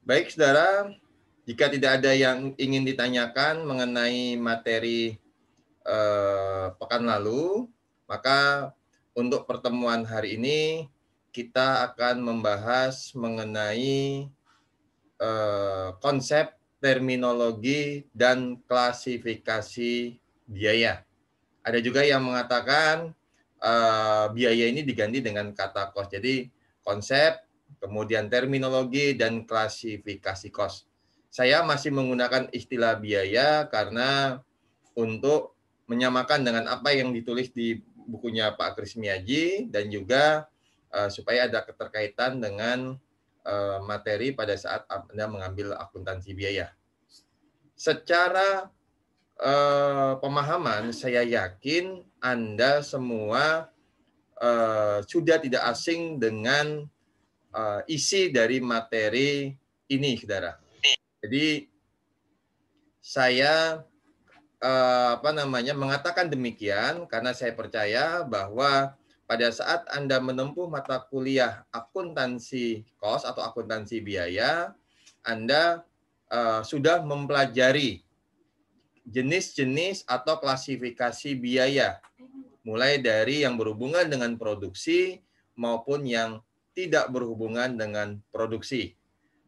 Baik, saudara, jika tidak ada yang ingin ditanyakan mengenai materi pekan lalu, maka untuk pertemuan hari ini kita akan membahas mengenai konsep, terminologi, dan klasifikasi biaya. Ada juga yang mengatakan biaya ini diganti dengan kata cost. Jadi konsep, kemudian terminologi, dan klasifikasi cost. Saya masih menggunakan istilah biaya karena untuk menyamakan dengan apa yang ditulis di bukunya Pak Kris Miyaji dan juga supaya ada keterkaitan dengan materi pada saat Anda mengambil akuntansi biaya. Secara pemahaman, saya yakin Anda semua sudah tidak asing dengan isi dari materi ini, saudara. Jadi saya mengatakan demikian karena saya percaya bahwa pada saat Anda menempuh mata kuliah akuntansi kos atau akuntansi biaya, Anda sudah mempelajari jenis-jenis atau klasifikasi biaya, mulai dari yang berhubungan dengan produksi maupun yang tidak berhubungan dengan produksi.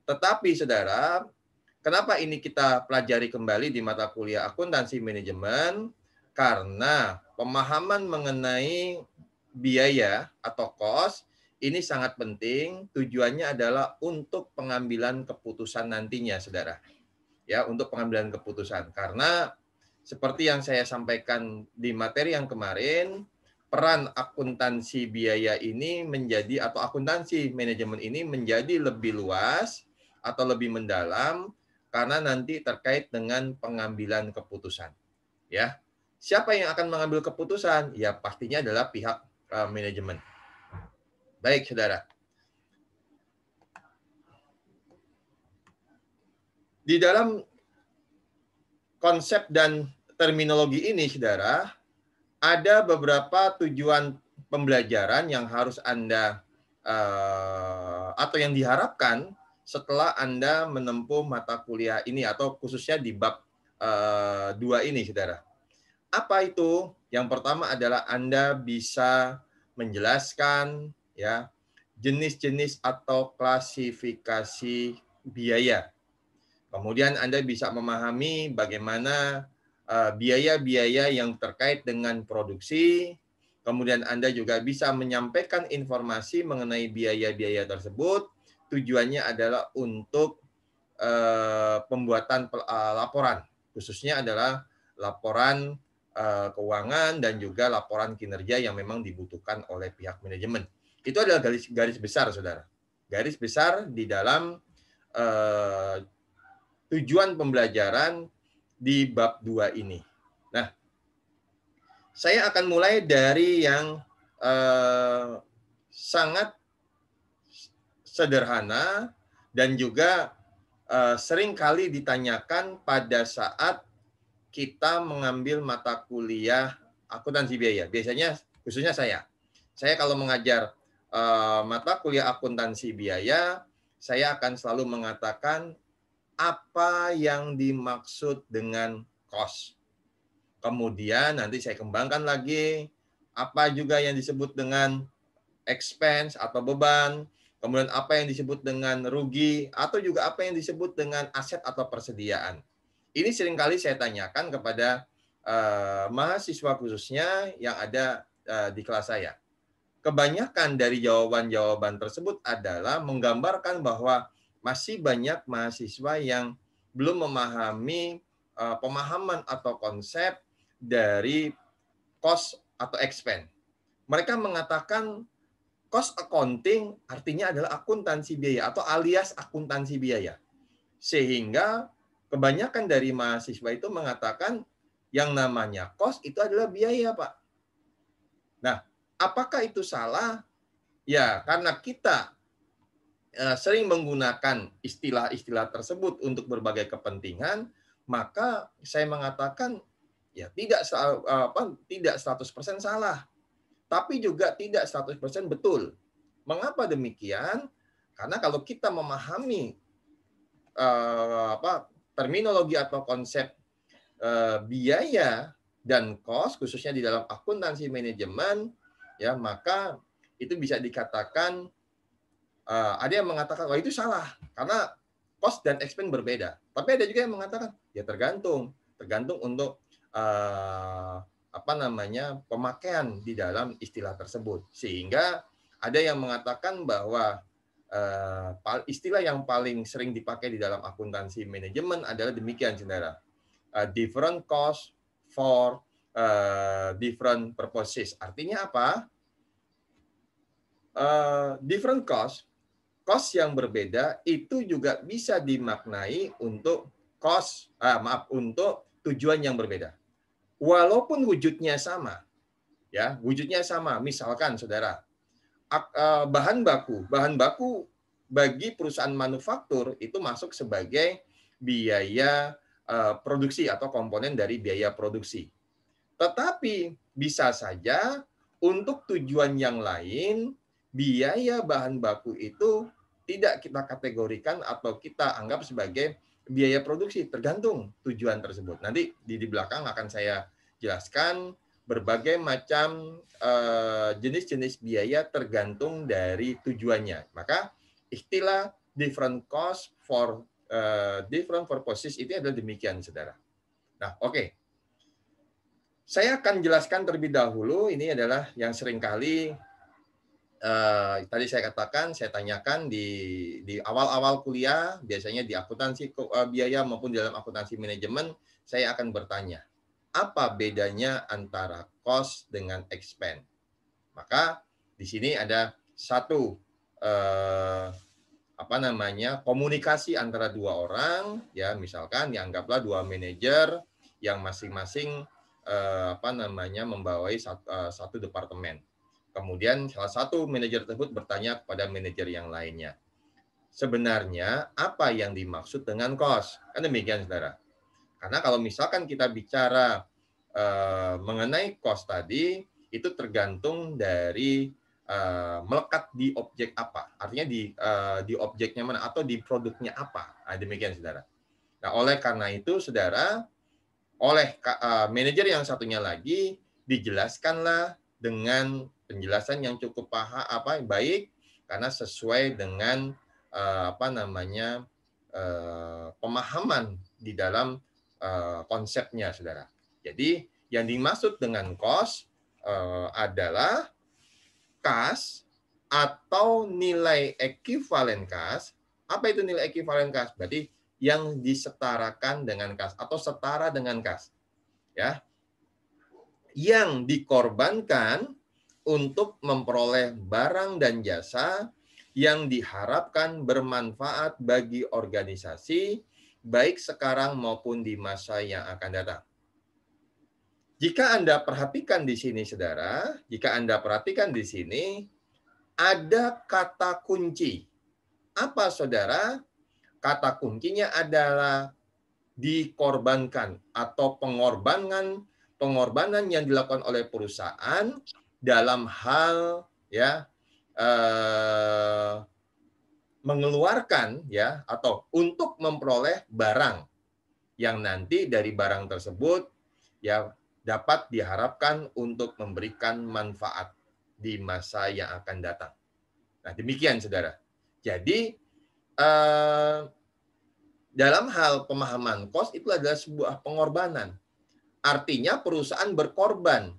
Tetapi, saudara, kenapa ini kita pelajari kembali di mata kuliah akuntansi manajemen? Karena pemahaman mengenai biaya atau cost ini sangat penting. Tujuannya adalah untuk pengambilan keputusan nantinya, saudara. Ya, untuk pengambilan keputusan. Karena seperti yang saya sampaikan di materi yang kemarin, peran akuntansi biaya ini menjadi atau akuntansi manajemen ini menjadi lebih luas atau lebih mendalam karena nanti terkait dengan pengambilan keputusan. Ya, siapa yang akan mengambil keputusan? Ya, pastinya adalah pihak manajemen. Baik, saudara. Di dalam konsep dan terminologi ini, saudara, ada beberapa tujuan pembelajaran yang harus Anda atau yang diharapkan setelah Anda menempuh mata kuliah ini atau khususnya di bab 2 ini, saudara. Apa itu? Yang pertama adalah Anda bisa menjelaskan ya jenis-jenis atau klasifikasi biaya. Kemudian Anda bisa memahami bagaimana biaya-biaya yang terkait dengan produksi. Kemudian Anda juga bisa menyampaikan informasi mengenai biaya-biaya tersebut. Tujuannya adalah untuk pembuatan laporan, khususnya adalah laporan keuangan dan juga laporan kinerja yang memang dibutuhkan oleh pihak manajemen. Itu adalah garis besar, saudara. Garis besar di dalam tujuan pembelajaran di bab 2 ini. Nah, saya akan mulai dari yang sangat sederhana dan juga sering kali ditanyakan pada saat kita mengambil mata kuliah akuntansi biaya. Biasanya, khususnya saya kalau mengajar mata kuliah akuntansi biaya, saya akan selalu mengatakan apa yang dimaksud dengan cost. Kemudian nanti saya kembangkan lagi apa juga yang disebut dengan expense atau beban, kemudian apa yang disebut dengan rugi, atau juga apa yang disebut dengan aset atau persediaan. Ini seringkali saya tanyakan kepada mahasiswa khususnya yang ada di kelas saya. Kebanyakan dari jawaban-jawaban tersebut adalah menggambarkan bahwa masih banyak mahasiswa yang belum memahami pemahaman atau konsep dari cost atau expense. Mereka mengatakan cost accounting artinya adalah akuntansi biaya atau alias akuntansi biaya. Sehingga kebanyakan dari mahasiswa itu mengatakan yang namanya cost itu adalah biaya, Pak. Nah, apakah itu salah? Ya, karena kita sering menggunakan istilah-istilah tersebut untuk berbagai kepentingan, maka saya mengatakan ya tidak 100% salah, tapi juga tidak 100% betul. Mengapa demikian? Karena kalau kita memahami terminologi atau konsep biaya dan cost khususnya di dalam akuntansi manajemen, ya maka itu bisa dikatakan ada yang mengatakan wah itu salah karena cost dan expense berbeda. Tapi ada juga yang mengatakan ya tergantung untuk pemakaian di dalam istilah tersebut. Sehingga ada yang mengatakan bahwa istilah yang paling sering dipakai di dalam akuntansi manajemen adalah demikian, saudara. Different cost for different purposes. Artinya apa? Different cost yang berbeda itu juga bisa dimaknai untuk untuk tujuan yang berbeda. Walaupun wujudnya sama, ya wujudnya sama. Misalkan, saudara, bahan baku bagi perusahaan manufaktur itu masuk sebagai biaya produksi atau komponen dari biaya produksi. Tetapi bisa saja untuk tujuan yang lain, biaya bahan baku itu tidak kita kategorikan atau kita anggap sebagai biaya produksi, tergantung tujuan tersebut. Nanti di belakang akan saya jelaskan berbagai macam jenis-jenis biaya tergantung dari tujuannya. Maka istilah different cost for different purposes itu adalah demikian, saudara. Nah, oke. Saya akan jelaskan terlebih dahulu, ini adalah yang seringkali tadi saya katakan, saya tanyakan di awal-awal kuliah, biasanya di akuntansi biaya maupun di dalam akuntansi manajemen, saya akan bertanya, apa bedanya antara cost dengan expense? Maka di sini ada satu komunikasi antara dua orang, ya misalkan dianggaplah dua manajer yang masing-masing membawai satu departemen. Kemudian salah satu manajer tersebut bertanya kepada manajer yang lainnya, sebenarnya apa yang dimaksud dengan cost? Kan demikian, saudara. Karena kalau misalkan kita bicara mengenai cost tadi, itu tergantung dari melekat di objek apa. Artinya di objeknya mana atau di produknya apa. Nah, demikian, saudara. Nah, oleh karena itu, saudara, oleh manajer yang satunya lagi dijelaskanlah dengan penjelasan yang cukup baik karena sesuai dengan pemahaman di dalam konsepnya, saudara. Jadi yang dimaksud dengan cost adalah kas atau nilai ekivalen kas. Apa itu nilai ekivalen kas? Berarti yang disetarakan dengan kas atau setara dengan kas, ya, yang dikorbankan untuk memperoleh barang dan jasa yang diharapkan bermanfaat bagi organisasi baik sekarang maupun di masa yang akan datang. Jika Anda perhatikan di sini, saudara, ada kata kunci. Apa, saudara? Kata kuncinya adalah dikorbankan atau pengorbanan yang dilakukan oleh perusahaan dalam hal mengeluarkan atau untuk memperoleh barang yang nanti dari barang tersebut dapat diharapkan untuk memberikan manfaat di masa yang akan datang. Nah, demikian, saudara. Jadi dalam hal pemahaman cost itu adalah sebuah pengorbanan. Artinya perusahaan berkorban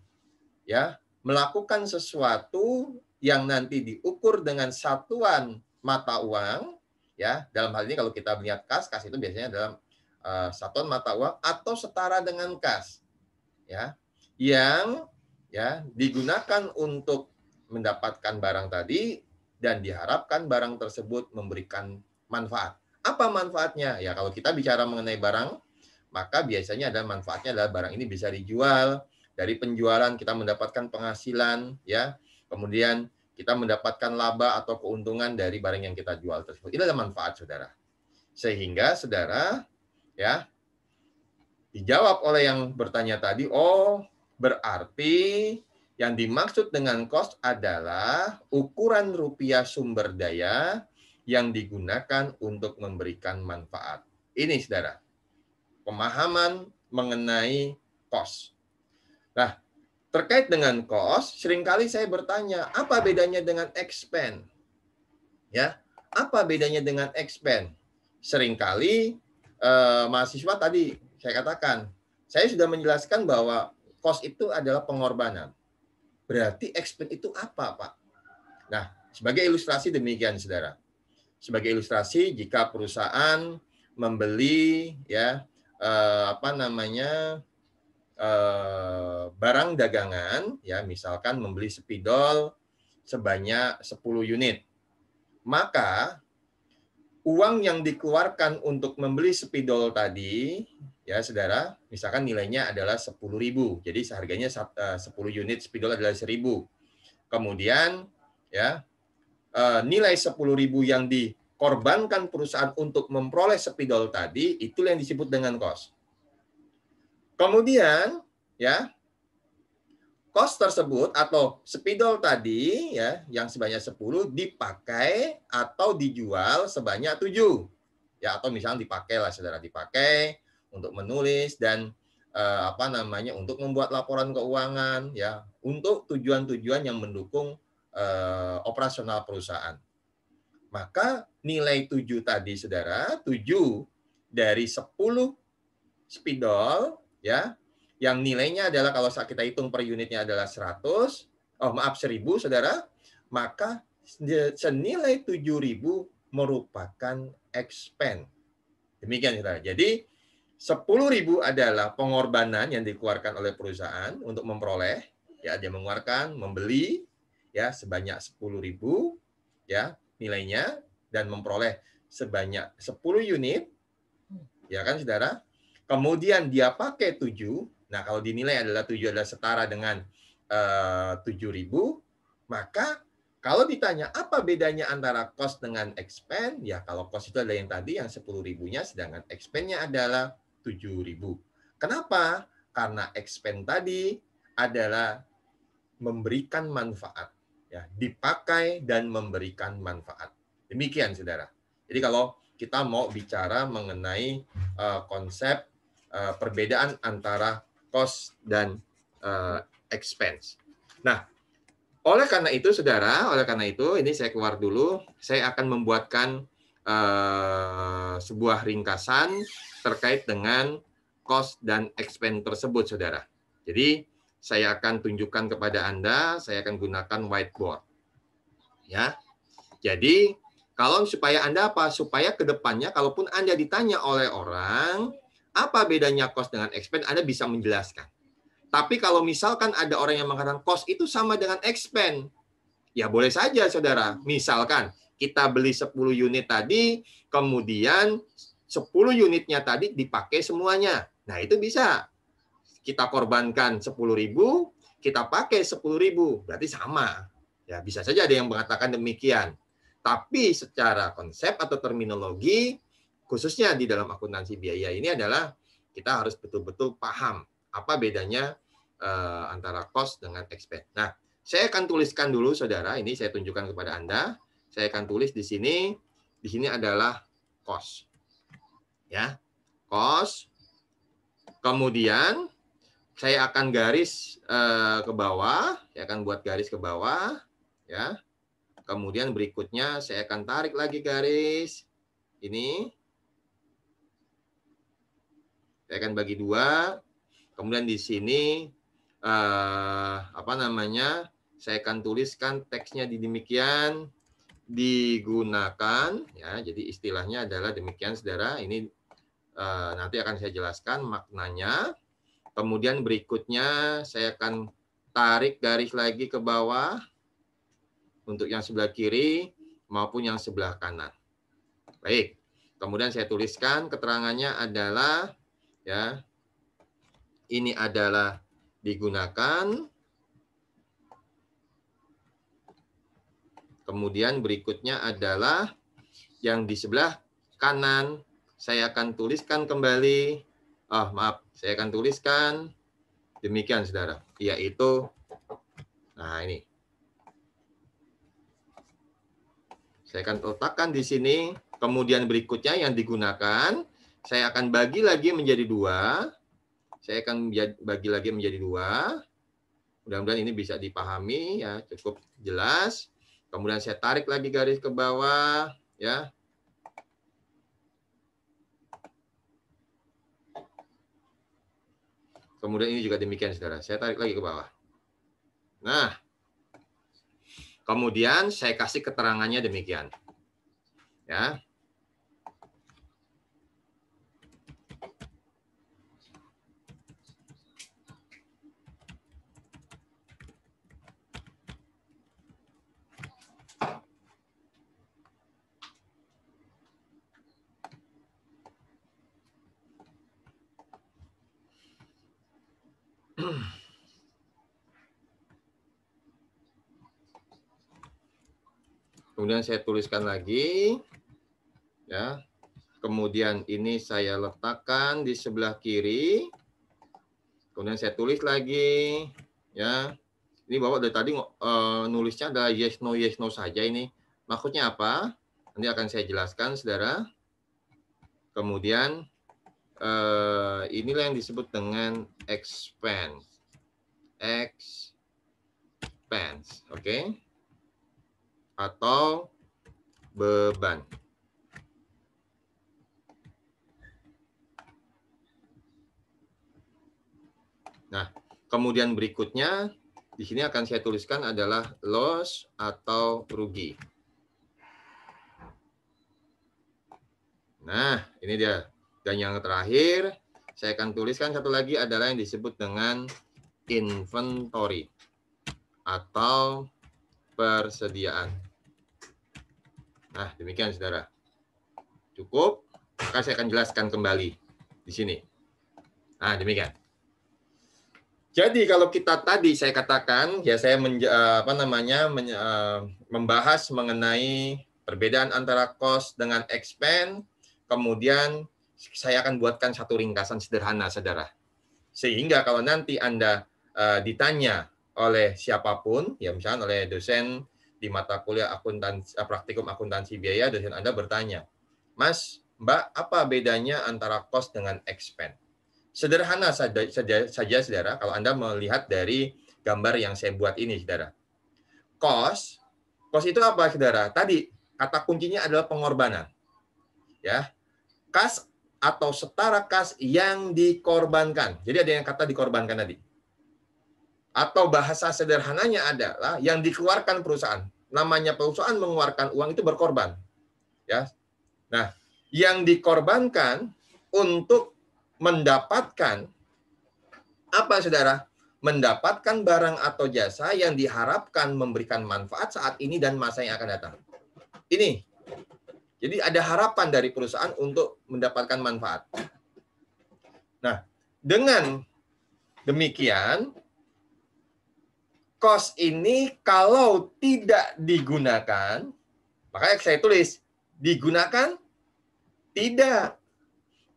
melakukan sesuatu yang nanti diukur dengan satuan mata uang, dalam hal ini kalau kita melihat kas itu biasanya dalam satuan mata uang atau setara dengan kas, yang digunakan untuk mendapatkan barang tadi dan diharapkan barang tersebut memberikan manfaat. Apa manfaatnya? Ya, kalau kita bicara mengenai barang, maka biasanya ada manfaatnya adalah barang ini bisa dijual, dari penjualan kita mendapatkan penghasilan, kemudian kita mendapatkan laba atau keuntungan dari barang yang kita jual tersebut. Itu adalah manfaat, saudara. Sehingga, saudara, dijawab oleh yang bertanya tadi, oh, berarti yang dimaksud dengan cost adalah ukuran rupiah sumber daya yang digunakan untuk memberikan manfaat. Ini, saudara, pemahaman mengenai cost. Nah, terkait dengan cost, seringkali saya bertanya, apa bedanya dengan expand? Ya, apa bedanya dengan expand? Seringkali mahasiswa tadi saya katakan, saya sudah menjelaskan bahwa cost itu adalah pengorbanan. Berarti expand itu apa, Pak? Nah, sebagai ilustrasi demikian, saudara. Sebagai ilustrasi, jika perusahaan membeli barang dagangan, ya misalkan membeli spidol sebanyak 10 unit, maka uang yang dikeluarkan untuk membeli spidol tadi, ya saudara, misalkan nilainya adalah 10.000, jadi seharganya 10 unit spidol adalah 1.000. Kemudian ya nilai 10.000 yang dikorbankan perusahaan untuk memperoleh spidol tadi, itulah yang disebut dengan cost. Kemudian ya cost tersebut atau spidol tadi ya yang sebanyak 10 dipakai atau dijual sebanyak 7. Ya, atau misalnya dipakai lah saudara, dipakai untuk menulis dan untuk membuat laporan keuangan ya, untuk tujuan-tujuan yang mendukung operasional perusahaan. Maka nilai 7 tadi saudara, 7 dari 10 spidol ya, yang nilainya adalah kalau kita hitung per unitnya adalah 1.000 saudara, maka senilai 7.000 merupakan expense. Demikian saudara. Jadi 10.000 adalah pengorbanan yang dikeluarkan oleh perusahaan untuk memperoleh, ya dia mengeluarkan, membeli ya sebanyak 10.000 ya nilainya dan memperoleh sebanyak 10 unit, ya kan saudara. Kemudian dia pakai 7. Nah, kalau dinilai adalah 7 adalah setara dengan 7.000, maka kalau ditanya apa bedanya antara cost dengan expense, ya kalau cost itu adalah yang tadi yang 10.000-nya, sedangkan expense-nya adalah 7.000. Kenapa? Karena expense tadi adalah memberikan manfaat, ya, dipakai dan memberikan manfaat. Demikian, saudara. Jadi kalau kita mau bicara mengenai konsep perbedaan antara cost dan expense. Nah, oleh karena itu, saudara, ini saya keluar dulu. Saya akan membuatkan sebuah ringkasan terkait dengan cost dan expense tersebut, saudara. Jadi, saya akan tunjukkan kepada Anda, saya akan gunakan whiteboard. Ya. Jadi, supaya Anda apa? Supaya ke depannya, kalaupun Anda ditanya oleh orang, apa bedanya cost dengan expense, Anda bisa menjelaskan. Tapi kalau misalkan ada orang yang mengatakan cost itu sama dengan expense, ya boleh saja, saudara. Misalkan kita beli 10 unit tadi, kemudian 10 unitnya tadi dipakai semuanya. Nah, itu bisa. Kita korbankan 10.000, kita pakai 10.000, berarti sama. Ya, bisa saja ada yang mengatakan demikian. Tapi secara konsep atau terminologi, khususnya di dalam akuntansi biaya ini adalah kita harus betul-betul paham apa bedanya antara cost dengan expense. Nah, saya akan tuliskan dulu, saudara. Ini saya tunjukkan kepada Anda. Saya akan tulis di sini. Di sini adalah cost. Ya, cost. Kemudian saya akan garis ke bawah. Saya akan buat garis ke bawah. Ya. Kemudian berikutnya saya akan tarik lagi garis. Ini. Saya akan bagi 2. Kemudian di sini saya akan tuliskan teksnya demikian digunakan, ya. Jadi istilahnya adalah demikian, saudara. Ini nanti akan saya jelaskan maknanya. Kemudian berikutnya saya akan tarik garis lagi ke bawah untuk yang sebelah kiri maupun yang sebelah kanan. Baik. Kemudian saya tuliskan keterangannya adalah ya. Ini adalah digunakan. Kemudian berikutnya adalah yang di sebelah kanan. Saya akan tuliskan kembali. Saya akan tuliskan demikian, saudara. Yaitu, nah ini. Saya akan letakkan di sini. Kemudian berikutnya yang digunakan, saya akan bagi lagi menjadi 2. Saya akan bagi lagi menjadi 2. Mudah-mudahan ini bisa dipahami ya, cukup jelas. Kemudian saya tarik lagi garis ke bawah ya. Kemudian ini juga demikian, Saudara. Saya tarik lagi ke bawah. Nah, kemudian saya kasih keterangannya demikian. Ya. Kemudian saya tuliskan lagi. Ya. Kemudian ini saya letakkan di sebelah kiri. Kemudian saya tulis lagi. Ya. Ini Bapak dari tadi nulisnya adalah yes no saja ini. Maksudnya apa? Nanti akan saya jelaskan, Saudara. Kemudian inilah yang disebut dengan expense. Expense, oke? Atau beban. Nah, kemudian berikutnya di sini akan saya tuliskan adalah loss atau rugi. Nah, ini dia. Dan yang terakhir, saya akan tuliskan satu lagi adalah yang disebut dengan inventory atau persediaan. Nah, demikian, Saudara. Cukup? Maka saya akan jelaskan kembali di sini. Nah, demikian. Jadi kalau kita tadi saya katakan, ya saya membahas mengenai perbedaan antara cost dengan expense, kemudian saya akan buatkan satu ringkasan sederhana, Saudara. Sehingga kalau nanti Anda ditanya oleh siapapun, ya misalnya oleh dosen di mata kuliah praktikum akuntansi biaya, dosen Anda bertanya, Mas, Mbak, apa bedanya antara cost dengan expense? Sederhana saja, Saudara, kalau Anda melihat dari gambar yang saya buat ini, Saudara. Cost itu apa, Saudara? Tadi kata kuncinya adalah pengorbanan. Ya. Kas atau setara kas yang dikorbankan. Jadi ada yang kata dikorbankan tadi. Atau bahasa sederhananya adalah yang dikeluarkan perusahaan. Namanya perusahaan mengeluarkan uang itu berkorban. Ya. Nah, yang dikorbankan untuk mendapatkan apa, Saudara? Mendapatkan barang atau jasa yang diharapkan memberikan manfaat saat ini dan masa yang akan datang. Ini. Jadi ada harapan dari perusahaan untuk mendapatkan manfaat. Nah, dengan demikian, cost ini kalau tidak digunakan, makanya saya tulis, digunakan? Tidak.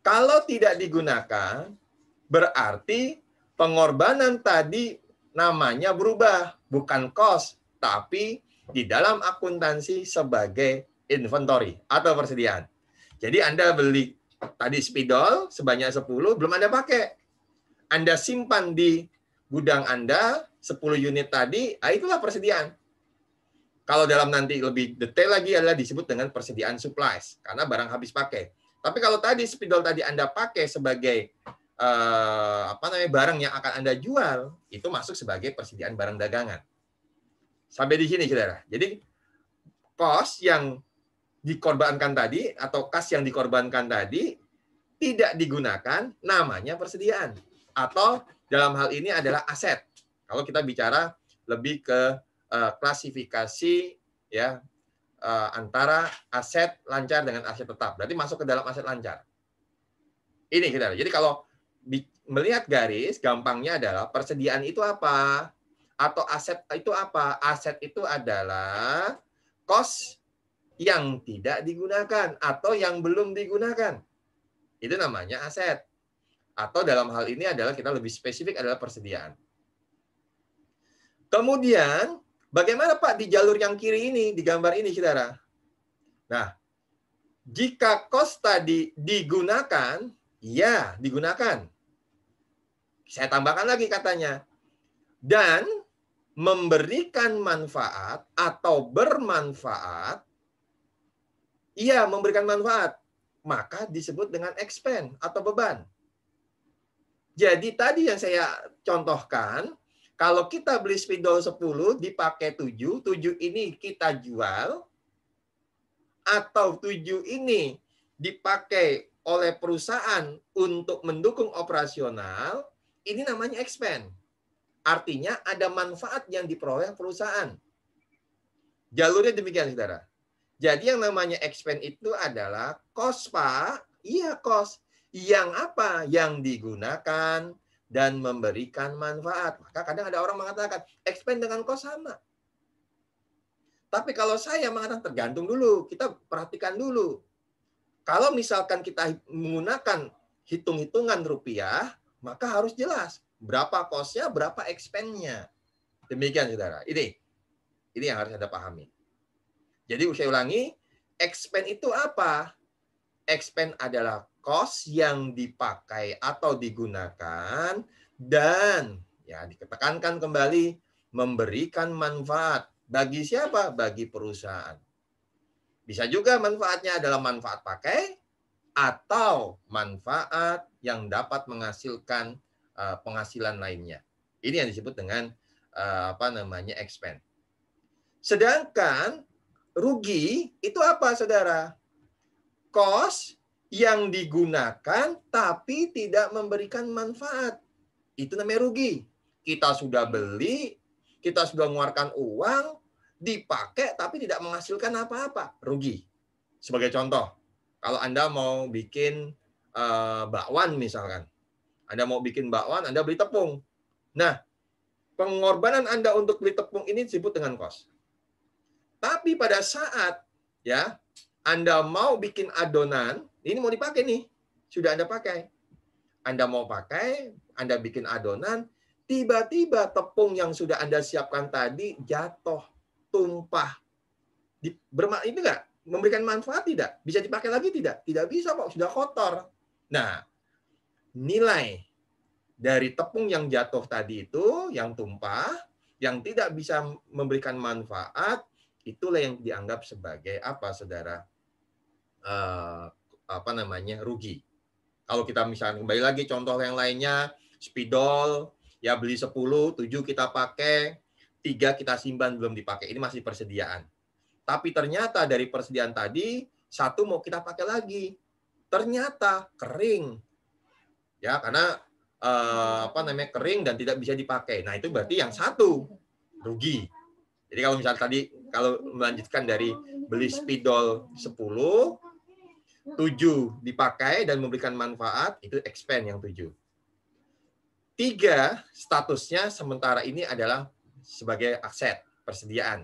Kalau tidak digunakan, berarti pengorbanan tadi namanya berubah. Bukan cost, tapi di dalam akuntansi sebagai inventory atau persediaan. Jadi Anda beli tadi spidol sebanyak 10, belum Anda pakai. Anda simpan di gudang Anda 10 unit tadi, itulah persediaan. Kalau dalam nanti lebih detail lagi adalah disebut dengan persediaan supplies, karena barang habis pakai. Tapi kalau tadi spidol tadi Anda pakai sebagai barang yang akan Anda jual, itu masuk sebagai persediaan barang dagangan. Sampai di sini, Saudara. Jadi cost yang dikorbankan tadi atau kas yang dikorbankan tadi tidak digunakan, namanya persediaan. Atau dalam hal ini adalah aset. Kalau kita bicara lebih ke klasifikasi ya antara aset lancar dengan aset tetap. Berarti masuk ke dalam aset lancar. Ini, Saudara. Jadi kalau melihat garis, gampangnya adalah persediaan itu apa? Atau aset itu apa? Aset itu adalah cost yang tidak digunakan atau yang belum digunakan. Itu namanya aset. Atau dalam hal ini adalah kita lebih spesifik adalah persediaan. Kemudian, bagaimana Pak di jalur yang kiri ini, di gambar ini, Saudara? Nah, jika cost tadi digunakan, ya digunakan. Saya tambahkan lagi katanya. Dan memberikan manfaat atau bermanfaat, iya memberikan manfaat, maka disebut dengan expense atau beban. Jadi tadi yang saya contohkan, kalau kita beli spidol 10 dipakai 7, 7 ini kita jual, atau 7 ini dipakai oleh perusahaan untuk mendukung operasional, ini namanya expense. Artinya ada manfaat yang diperoleh perusahaan. Jalurnya demikian, saudara. Jadi yang namanya expense itu adalah cost, Pak. Iya, cost. Yang apa? Yang digunakan dan memberikan manfaat. Maka kadang ada orang mengatakan, expense dengan cost sama. Tapi kalau saya mengatakan tergantung dulu. Kita perhatikan dulu. Kalau misalkan kita menggunakan hitung-hitungan rupiah, maka harus jelas berapa cost-nya, berapa expense-nya. Demikian, saudara. Ini yang harus Anda pahami. Jadi saya ulangi, expense itu apa? Expense adalah cost yang dipakai atau digunakan dan ya ditekankan kembali memberikan manfaat bagi siapa? Bagi perusahaan. Bisa juga manfaatnya adalah manfaat pakai atau manfaat yang dapat menghasilkan penghasilan lainnya. Ini yang disebut dengan expense. Sedangkan rugi itu apa, saudara? Cost yang digunakan tapi tidak memberikan manfaat. Itu namanya rugi. Kita sudah beli, kita sudah mengeluarkan uang, dipakai tapi tidak menghasilkan apa-apa. Rugi. Sebagai contoh, kalau Anda mau bikin bakwan misalkan. Anda mau bikin bakwan, Anda beli tepung. Nah, pengorbanan Anda untuk beli tepung ini disebut dengan cost. Tapi pada saat ya Anda mau bikin adonan, ini mau dipakai nih, sudah Anda pakai. Anda mau pakai, Anda bikin adonan, tiba-tiba tepung yang sudah Anda siapkan tadi jatuh, tumpah. Itu enggak? Memberikan manfaat tidak? Bisa dipakai lagi tidak? Tidak bisa kok, sudah kotor. Nah, nilai dari tepung yang jatuh tadi itu, yang tumpah, yang tidak bisa memberikan manfaat, itulah yang dianggap sebagai apa, saudara? Rugi. Kalau kita misalnya kembali lagi contoh yang lainnya, spidol, ya beli 10, 7 kita pakai, 3 kita simpan belum dipakai. Ini masih persediaan. Tapi ternyata dari persediaan tadi, 1 mau kita pakai lagi. Ternyata kering. Ya, karena kering dan tidak bisa dipakai. Nah, itu berarti yang 1 rugi. Jadi kalau misalnya tadi kalau melanjutkan dari beli spidol 10, 7 dipakai dan memberikan manfaat, itu expense yang 7. 3 statusnya sementara ini adalah sebagai aset, persediaan.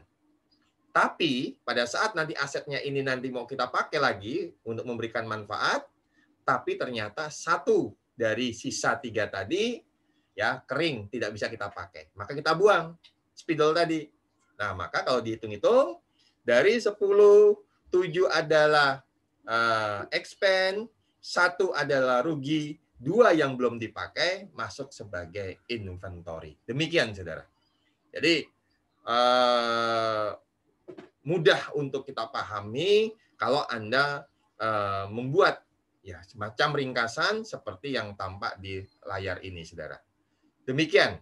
Tapi pada saat nanti asetnya ini nanti mau kita pakai lagi untuk memberikan manfaat, tapi ternyata 1 dari sisa 3 tadi ya kering, tidak bisa kita pakai. Maka kita buang spidol tadi. Nah, maka kalau dihitung-hitung dari 10, 7 adalah expense, 1 adalah rugi, 2 yang belum dipakai masuk sebagai inventory. Demikian, saudara. Jadi mudah untuk kita pahami kalau Anda membuat ya semacam ringkasan seperti yang tampak di layar ini, saudara. Demikian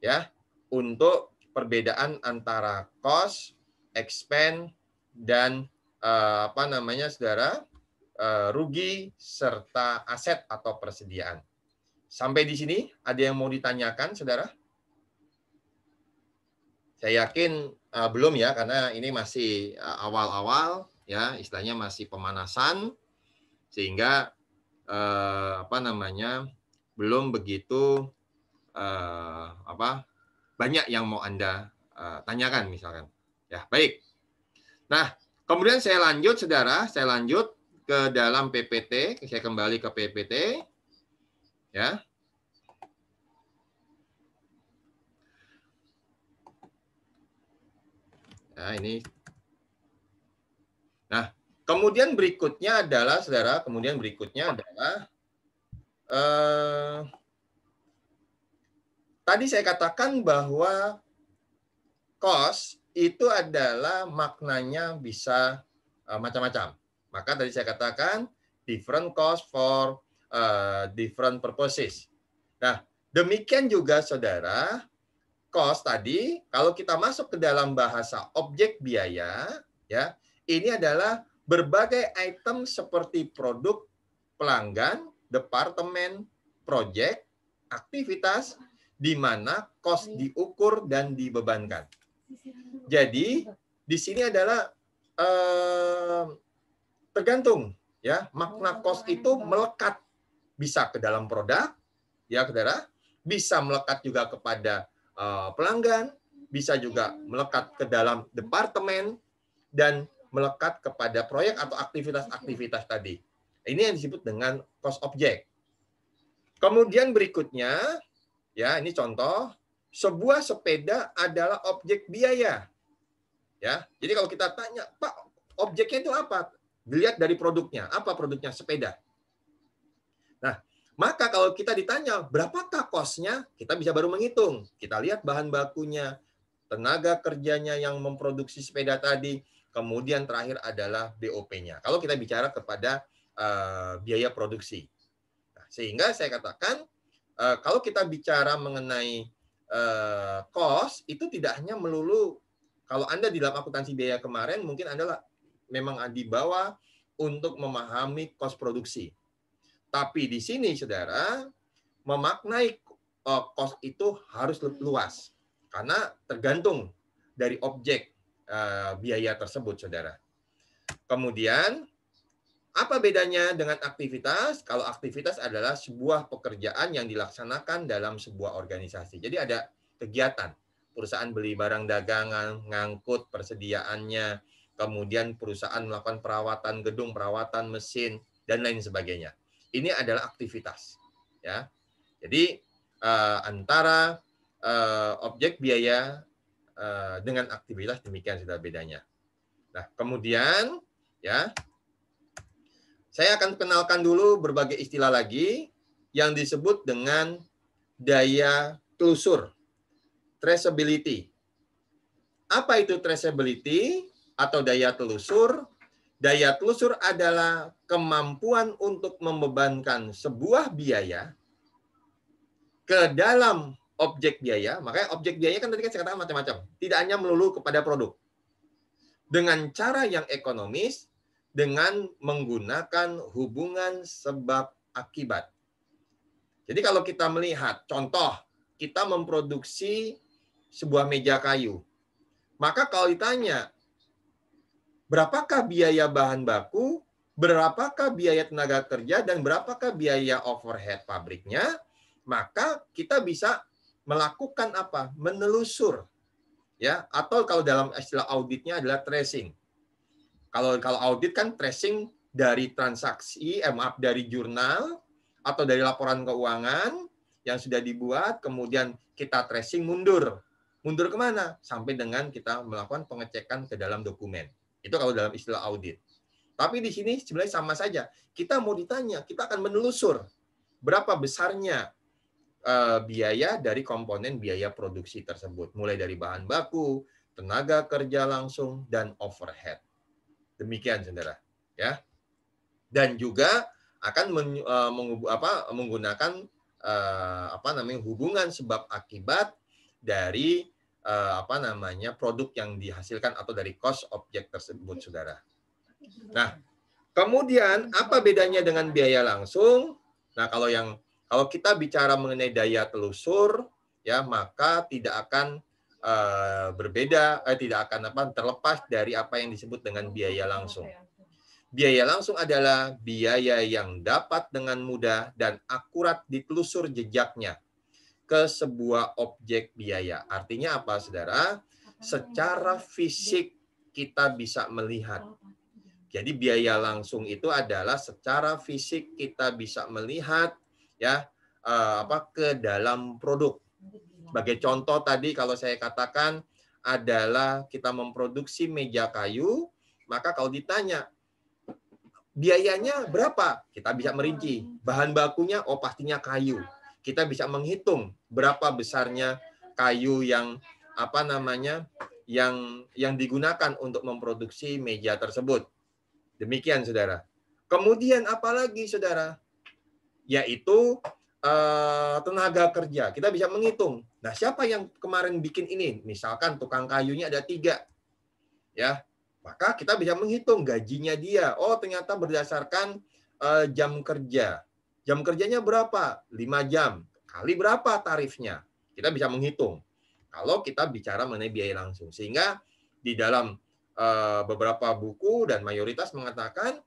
ya untuk perbedaan antara cost, expense, dan saudara, rugi serta aset atau persediaan. Sampai di sini ada yang mau ditanyakan, saudara? Saya yakin belum ya, karena ini masih awal-awal ya, istilahnya masih pemanasan, sehingga belum begitu banyak yang mau Anda tanyakan misalkan. Ya, baik. Nah, kemudian saya lanjut, saudara, saya lanjut ke dalam PPT, saya kembali ke PPT. Ya. Nah, ini. Nah, Kemudian berikutnya adalah, saudara, tadi saya katakan bahwa cost itu adalah maknanya bisa macam-macam. Maka tadi saya katakan different cost for different purposes. Nah, demikian juga saudara, cost tadi kalau kita masuk ke dalam bahasa objek biaya, ya, ini adalah berbagai item seperti produk, pelanggan, departemen, proyek, aktivitas di mana cost diukur dan dibebankan. Jadi di sini adalah tergantung, ya, makna cost itu melekat bisa ke dalam produk, ya saudara, bisa melekat juga kepada pelanggan, bisa juga melekat ke dalam departemen, dan melekat kepada proyek atau aktivitas-aktivitas tadi. Ini yang disebut dengan cost object. Kemudian berikutnya, ya ini contoh, sebuah sepeda adalah objek biaya. Ya, jadi kalau kita tanya, Pak, objeknya itu apa? Dilihat dari produknya. Apa produknya? Sepeda. Nah, maka kalau kita ditanya, berapakah cost-nya? Kita bisa baru menghitung. Kita lihat bahan bakunya, tenaga kerjanya yang memproduksi sepeda tadi, kemudian terakhir adalah BOP-nya. Kalau kita bicara kepada biaya produksi. Nah, sehingga saya katakan, kalau kita bicara mengenai cost, itu tidak hanya melulu, kalau Anda di dalam akuntansi biaya kemarin, mungkin Anda memang di bawah untuk memahami cost produksi. Tapi di sini, saudara, memaknai cost itu harus luas. Karena tergantung dari objek biaya tersebut, saudara. Kemudian, apa bedanya dengan aktivitas? Kalau aktivitas adalah sebuah pekerjaan yang dilaksanakan dalam sebuah organisasi. Jadi ada kegiatan. Perusahaan beli barang dagangan, ngangkut persediaannya, kemudian perusahaan melakukan perawatan gedung, perawatan mesin, dan lain sebagainya. Ini adalah aktivitas. Ya. Jadi antara objek biaya dengan aktivitas demikian sudah bedanya. Nah, kemudian ya saya akan kenalkan dulu berbagai istilah lagi yang disebut dengan daya telusur, traceability. Apa itu traceability atau daya telusur? Daya telusur adalah kemampuan untuk membebankan sebuah biaya ke dalam objek biaya. Makanya objek biaya kan tadi saya katakan macam-macam. Tidak hanya melulu kepada produk. Dengan cara yang ekonomis, dengan menggunakan hubungan sebab akibat. Jadi kalau kita melihat, contoh, kita memproduksi sebuah meja kayu. Maka kalau ditanya, berapakah biaya bahan baku, berapakah biaya tenaga kerja, dan berapakah biaya overhead pabriknya, maka kita bisa melakukan apa? Menelusur. Ya, atau kalau dalam istilah auditnya adalah tracing. Kalau audit kan tracing dari transaksi, dari jurnal atau dari laporan keuangan yang sudah dibuat, kemudian kita tracing mundur. Mundur kemana? Sampai dengan kita melakukan pengecekan ke dalam dokumen. Itu kalau dalam istilah audit. Tapi di sini sebenarnya sama saja. Kita mau ditanya, kita akan menelusur berapa besarnya biaya dari komponen biaya produksi tersebut. Mulai dari bahan baku, tenaga kerja langsung, dan overhead. Demikian, saudara. Ya. Dan juga akan menggunakan hubungan sebab akibat dari produk yang dihasilkan atau dari cost objek tersebut, saudara. Nah, kemudian apa bedanya dengan biaya langsung? Nah, kalau kita bicara mengenai daya telusur, ya maka tidak akan tidak akan terlepas dari apa yang disebut dengan biaya langsung. Biaya langsung adalah biaya yang dapat dengan mudah dan akurat ditelusur jejaknya ke sebuah objek biaya. Artinya apa, saudara? Secara fisik kita bisa melihat. Jadi biaya langsung itu adalah secara fisik kita bisa melihat ya ke dalam produk. Sebagai contoh tadi kalau saya katakan adalah kita memproduksi meja kayu, maka kalau ditanya biayanya berapa? Kita bisa merinci. Bahan bakunya, oh pastinya kayu. Kita bisa menghitung berapa besarnya kayu yang apa namanya yang digunakan untuk memproduksi meja tersebut. Demikian, saudara. Kemudian apalagi, saudara? Yaitu tenaga kerja. Kita bisa menghitung. Nah, siapa yang kemarin bikin ini? Misalkan tukang kayunya ada 3, ya. Maka kita bisa menghitung gajinya dia. Oh, ternyata berdasarkan jam kerja. Jam kerjanya berapa? 5 jam. Kali berapa tarifnya? Kita bisa menghitung. Kalau kita bicara mengenai biaya langsung. Sehingga di dalam beberapa buku dan mayoritas mengatakan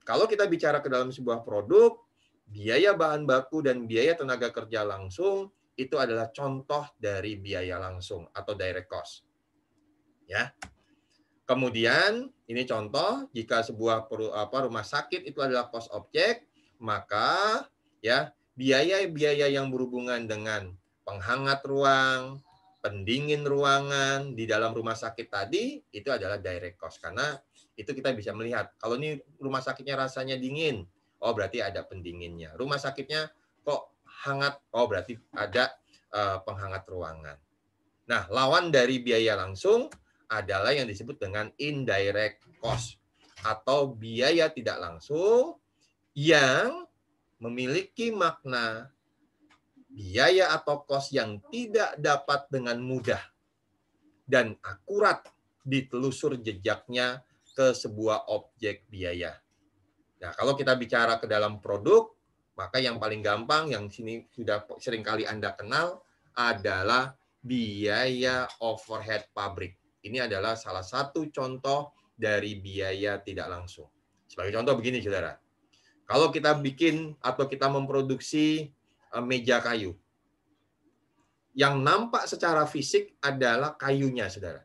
kalau kita bicara ke dalam sebuah produk, biaya bahan baku dan biaya tenaga kerja langsung itu adalah contoh dari biaya langsung atau direct cost. Ya. Kemudian ini contoh jika sebuah rumah sakit itu adalah cost object, maka ya biaya-biaya yang berhubungan dengan penghangat ruang, pendingin ruangan di dalam rumah sakit tadi itu adalah direct cost karena itu kita bisa melihat kalau ini rumah sakitnya rasanya dingin, oh berarti ada pendinginnya. Rumah sakitnya kok hangat, oh berarti ada penghangat ruangan. Nah, lawan dari biaya langsung adalah yang disebut dengan indirect cost atau biaya tidak langsung yang memiliki makna biaya atau cost yang tidak dapat dengan mudah dan akurat ditelusur jejaknya ke sebuah objek biaya. Nah, kalau kita bicara ke dalam produk, maka yang paling gampang yang sini sudah seringkali Anda kenal adalah biaya overhead pabrik. Ini adalah salah satu contoh dari biaya tidak langsung. Sebagai contoh begini, saudara. Kalau kita bikin atau kita memproduksi meja kayu, yang nampak secara fisik adalah kayunya, saudara.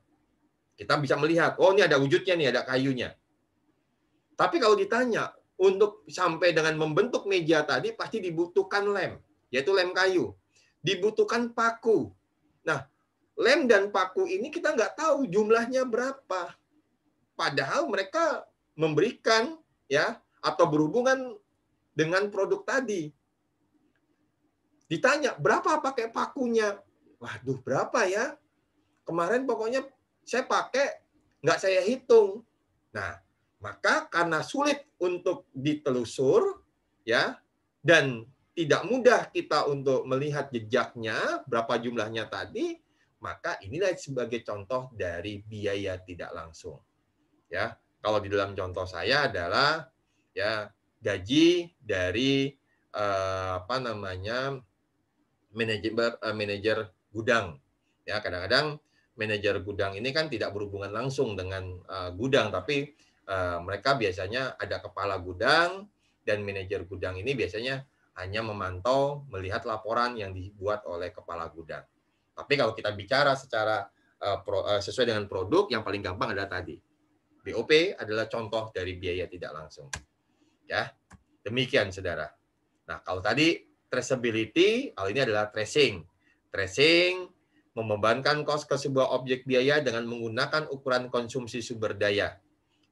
Kita bisa melihat, oh ini ada wujudnya nih, ada kayunya. Tapi kalau ditanya, untuk sampai dengan membentuk meja tadi pasti dibutuhkan lem, yaitu lem kayu. Dibutuhkan paku. Nah, lem dan paku ini kita nggak tahu jumlahnya berapa. Padahal mereka memberikan ya atau berhubungan dengan produk tadi. Ditanya, berapa pakai pakunya? Waduh, berapa ya? Kemarin pokoknya saya pakai, nggak saya hitung. Nah, maka karena sulit untuk ditelusur, ya, dan tidak mudah kita untuk melihat jejaknya, berapa jumlahnya tadi, maka inilah sebagai contoh dari biaya tidak langsung. Ya, kalau di dalam contoh saya adalah ya gaji dari manajer gudang. Ya, kadang-kadang manajer gudang ini kan tidak berhubungan langsung dengan gudang, tapi mereka biasanya ada kepala gudang dan manajer gudang ini biasanya hanya memantau, melihat laporan yang dibuat oleh kepala gudang. Tapi kalau kita bicara secara sesuai dengan produk, yang paling gampang adalah tadi. BOP adalah contoh dari biaya tidak langsung. Ya, demikian, saudara. Nah, kalau tadi traceability, hal ini adalah tracing. Tracing membebankan kos ke sebuah objek biaya dengan menggunakan ukuran konsumsi sumber daya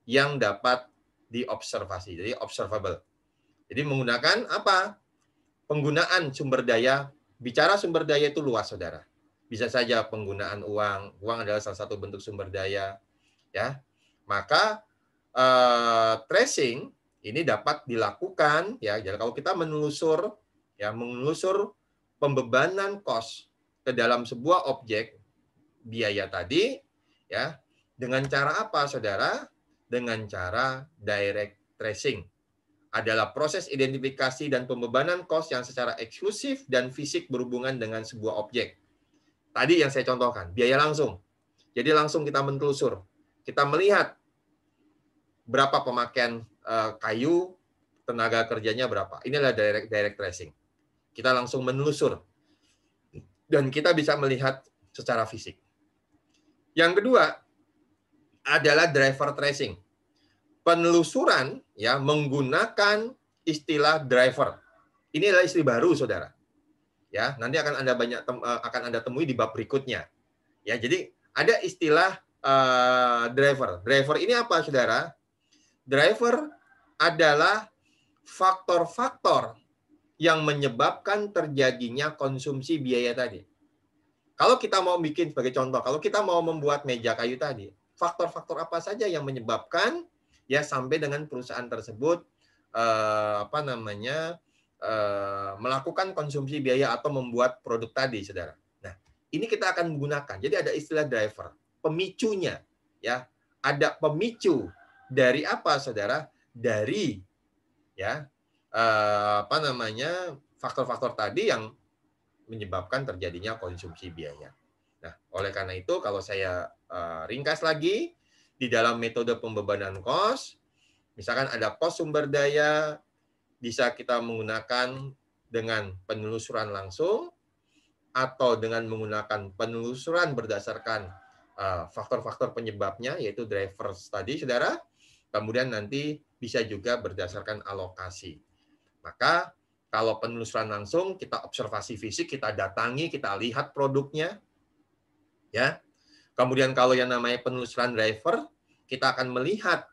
yang dapat diobservasi, jadi observable. Jadi menggunakan apa? Penggunaan sumber daya. Bicara sumber daya itu luas, saudara. Bisa saja penggunaan uang. Uang adalah salah satu bentuk sumber daya. Ya, maka tracing ini dapat dilakukan ya. Jadi kalau kita menelusur pembebanan kos ke dalam sebuah objek biaya tadi ya, dengan cara apa, saudara? Dengan cara direct tracing. Adalah proses identifikasi dan pembebanan kos yang secara eksklusif dan fisik berhubungan dengan sebuah objek. Tadi yang saya contohkan, biaya langsung. Jadi langsung kita menelusur. Kita melihat berapa pemakaian kayu, tenaga kerjanya berapa. Inilah direct tracing. Kita langsung menelusur. Dan kita bisa melihat secara fisik. Yang kedua adalah driver tracing. Penelusuran ya menggunakan istilah driver. Ini adalah istilah baru, saudara. Ya, nanti akan Anda temui di bab berikutnya. Ya, jadi ada istilah driver. Driver ini apa, saudara? Driver adalah faktor-faktor yang menyebabkan terjadinya konsumsi biaya tadi. Kalau kita mau bikin sebagai contoh, kalau kita mau membuat meja kayu tadi, faktor-faktor apa saja yang menyebabkan ya sampai dengan perusahaan tersebut melakukan konsumsi biaya atau membuat produk tadi, saudara. Nah, ini kita akan menggunakan. Jadi ada istilah driver, pemicunya, ya. Ada pemicu dari apa, saudara? Dari ya faktor-faktor tadi yang menyebabkan terjadinya konsumsi biaya. Nah, oleh karena itu kalau saya ringkas lagi di dalam metode pembebanan kos, misalkan ada kos sumber daya, bisa kita menggunakan dengan penelusuran langsung atau dengan menggunakan penelusuran berdasarkan faktor-faktor penyebabnya, yaitu drivers tadi, saudara. Kemudian nanti bisa juga berdasarkan alokasi. Maka kalau penelusuran langsung, kita observasi fisik, kita datangi, kita lihat produknya, ya. Kemudian kalau yang namanya penelusuran driver, kita akan melihat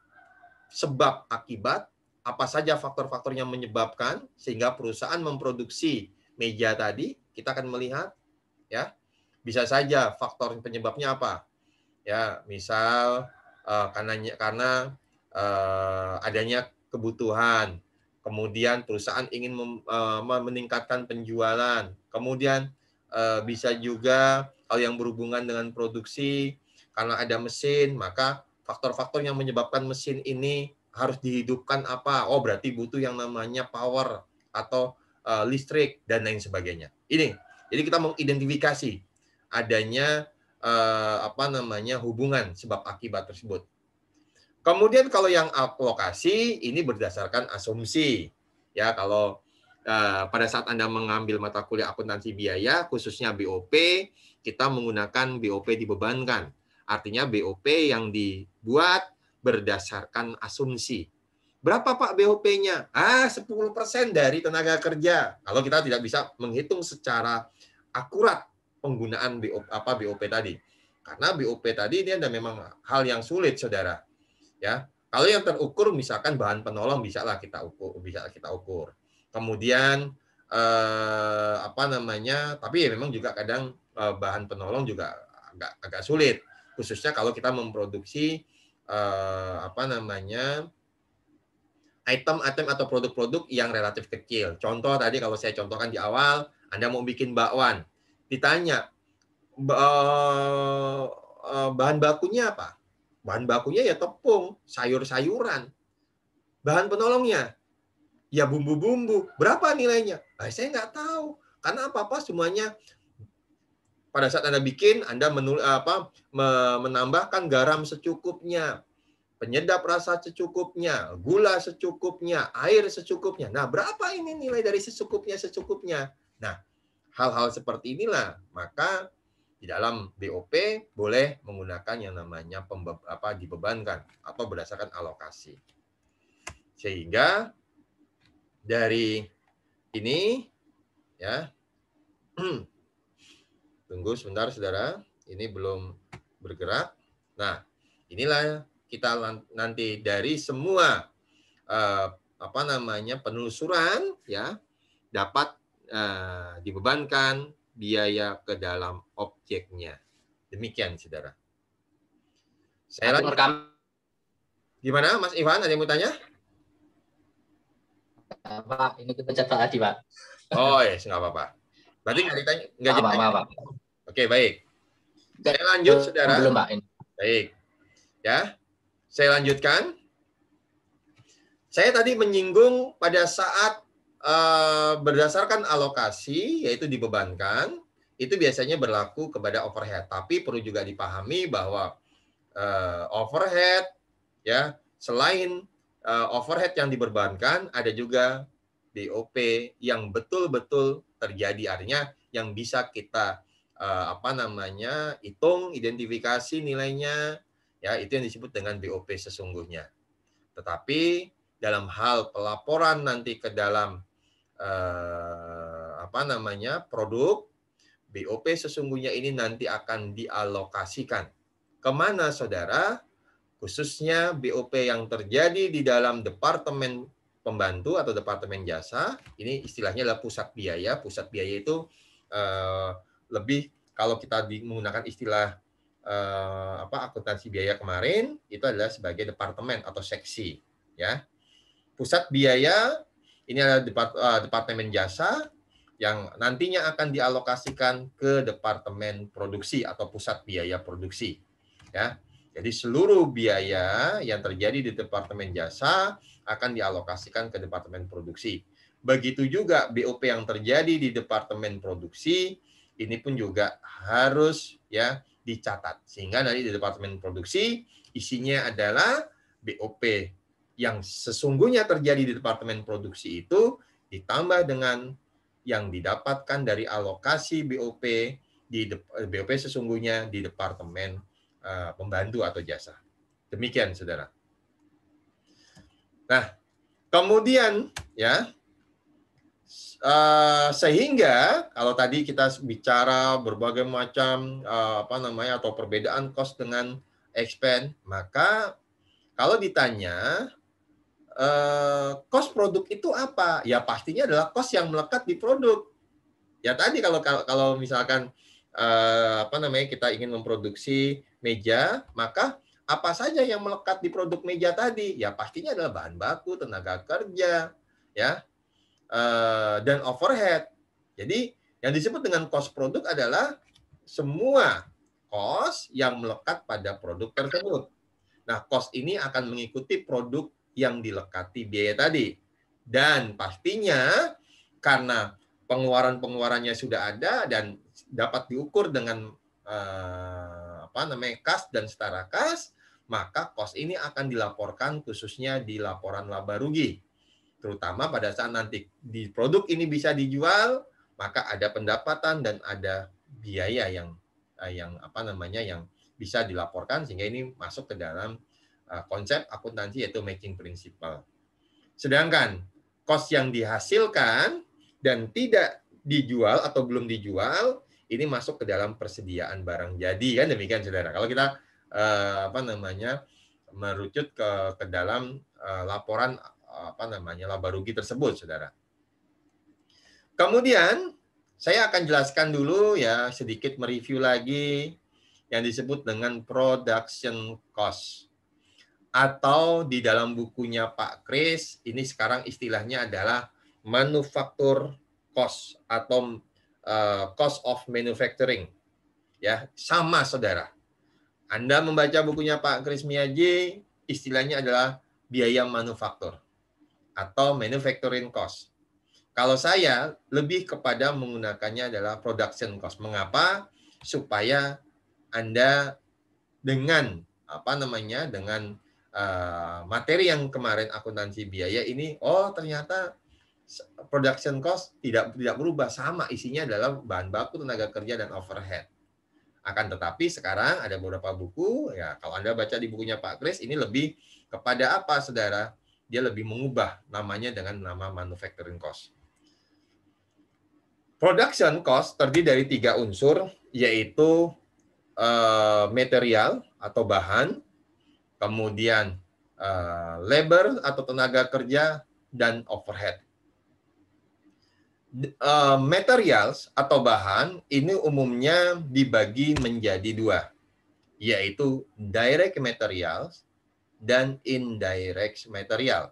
sebab akibat, apa saja faktor-faktor yang menyebabkan sehingga perusahaan memproduksi meja tadi, kita akan melihat, ya. Bisa saja faktor penyebabnya apa? Ya, misal karena adanya kebutuhan, kemudian perusahaan ingin meningkatkan penjualan, kemudian bisa juga kalau yang berhubungan dengan produksi, karena ada mesin, maka faktor-faktor yang menyebabkan mesin ini harus dihidupkan apa? Oh, berarti butuh yang namanya power atau listrik dan lain sebagainya. Ini, jadi kita mengidentifikasi adanya hubungan sebab akibat tersebut. Kemudian kalau yang alokasi ini berdasarkan asumsi. Ya, kalau pada saat Anda mengambil mata kuliah akuntansi biaya, khususnya BOP, kita menggunakan BOP dibebankan. Artinya BOP yang dibuat berdasarkan asumsi. Berapa Pak BOP-nya? 10% dari tenaga kerja. Kalau kita tidak bisa menghitung secara akurat penggunaan BOP tadi. Karena BOP tadi ini ada memang hal yang sulit, saudara. Ya, kalau yang terukur misalkan bahan penolong bisa kita ukur. Kemudian tapi ya memang juga kadang bahan penolong juga agak sulit, khususnya kalau kita memproduksi item-item atau produk-produk yang relatif kecil. Contoh tadi kalau saya contohkan di awal, Anda mau bikin bakwan, ditanya bahan bakunya apa? Bahan bakunya ya tepung, sayur-sayuran. Bahan penolongnya ya bumbu-bumbu. Berapa nilainya? Saya nggak tahu. Karena apa-apa semuanya pada saat Anda bikin, Anda menambahkan garam secukupnya, penyedap rasa secukupnya, gula secukupnya, air secukupnya. Nah, berapa ini nilai dari secukupnya? Nah, hal-hal seperti inilah, maka di dalam BOP boleh menggunakan yang namanya dibebankan atau berdasarkan alokasi. Sehingga dari ini ya. Tunggu sebentar saudara, ini belum bergerak. Nah, inilah kita nanti dari semua penelusuran ya dapat dibebankan biaya ke dalam objeknya. Demikian, saudara. Saya lanjut. Gimana, Mas Ivan? Ada yang mau tanya? Pak, ini kita cetak tadi, Pak. Oh, ya, nggak apa-apa. Berarti nggak ditanya? Nggak ditanya? Pak. Oke, baik. Saya lanjut, saudara. Belum, Pak. Baik. Ya, saya lanjutkan. Saya tadi menyinggung pada saat berdasarkan alokasi, yaitu dibebankan, itu biasanya berlaku kepada overhead. Tapi perlu juga dipahami bahwa overhead, ya selain overhead yang dibebankan, ada juga BOP yang betul-betul terjadi. Artinya yang bisa kita hitung, identifikasi nilainya, ya itu yang disebut dengan BOP sesungguhnya. Tetapi dalam hal pelaporan nanti ke dalam produk, BOP sesungguhnya ini nanti akan dialokasikan. Kemana, saudara? khususnya BOP yang terjadi di dalam departemen pembantu atau departemen jasa, ini istilahnya adalah pusat biaya. Pusat biaya itu lebih, kalau kita menggunakan istilah akuntansi biaya kemarin, itu adalah sebagai departemen atau seksi, ya. Pusat biaya ini adalah departemen jasa yang nantinya akan dialokasikan ke departemen produksi atau pusat biaya produksi, ya. Jadi seluruh biaya yang terjadi di departemen jasa akan dialokasikan ke departemen produksi. Begitu juga BOP yang terjadi di departemen produksi, ini pun juga harus ya dicatat. Sehingga nanti di departemen produksi isinya adalah BOP yang sesungguhnya terjadi di departemen produksi itu ditambah dengan yang didapatkan dari alokasi BOP BOP sesungguhnya di departemen pembantu atau jasa. Demikian, saudara. Nah, kemudian ya sehingga kalau tadi kita bicara berbagai macam atau perbedaan cost dengan expense, maka kalau ditanya cost produk itu apa? Ya pastinya adalah cost yang melekat di produk. Ya tadi kalau misalkan kita ingin memproduksi meja, maka apa saja yang melekat di produk meja tadi? Ya pastinya adalah bahan baku, tenaga kerja, ya, dan overhead. Jadi yang disebut dengan cost produk adalah semua cost yang melekat pada produk tersebut. Nah, cost ini akan mengikuti produk yang dilekati biaya tadi. Dan pastinya karena pengeluarannya sudah ada dan dapat diukur dengan kas dan setara kas, maka cost ini akan dilaporkan khususnya di laporan laba rugi. Terutama pada saat nanti di produk ini bisa dijual, maka ada pendapatan dan ada biaya yang bisa dilaporkan, sehingga ini masuk ke dalam konsep akuntansi yaitu matching principle. Sedangkan cost yang dihasilkan dan tidak dijual atau belum dijual, ini masuk ke dalam persediaan barang jadi, kan demikian, saudara. Kalau kita merucut ke dalam laporan laba rugi tersebut, saudara. Kemudian saya akan jelaskan dulu ya, sedikit mereview lagi yang disebut dengan production cost. Atau di dalam bukunya Pak Kris, ini sekarang istilahnya adalah manufacture cost atau cost of manufacturing. Ya, sama, saudara. Anda membaca bukunya Pak Kris Miyaji, istilahnya adalah biaya manufaktur atau manufacturing cost. Kalau saya lebih kepada menggunakannya adalah production cost. Mengapa? Supaya Anda dengan dengan materi yang kemarin akuntansi biaya ini, ternyata production cost tidak berubah, sama, isinya adalah bahan baku, tenaga kerja, dan overhead. Akan tetapi sekarang ada beberapa buku, ya kalau Anda baca di bukunya Pak Kris, ini lebih kepada apa, saudara? Dia lebih mengubah namanya dengan nama manufacturing cost. Production cost terdiri dari 3 unsur, yaitu material atau bahan, kemudian labor atau tenaga kerja, dan overhead. Materials atau bahan ini umumnya dibagi menjadi 2, yaitu direct materials dan indirect material.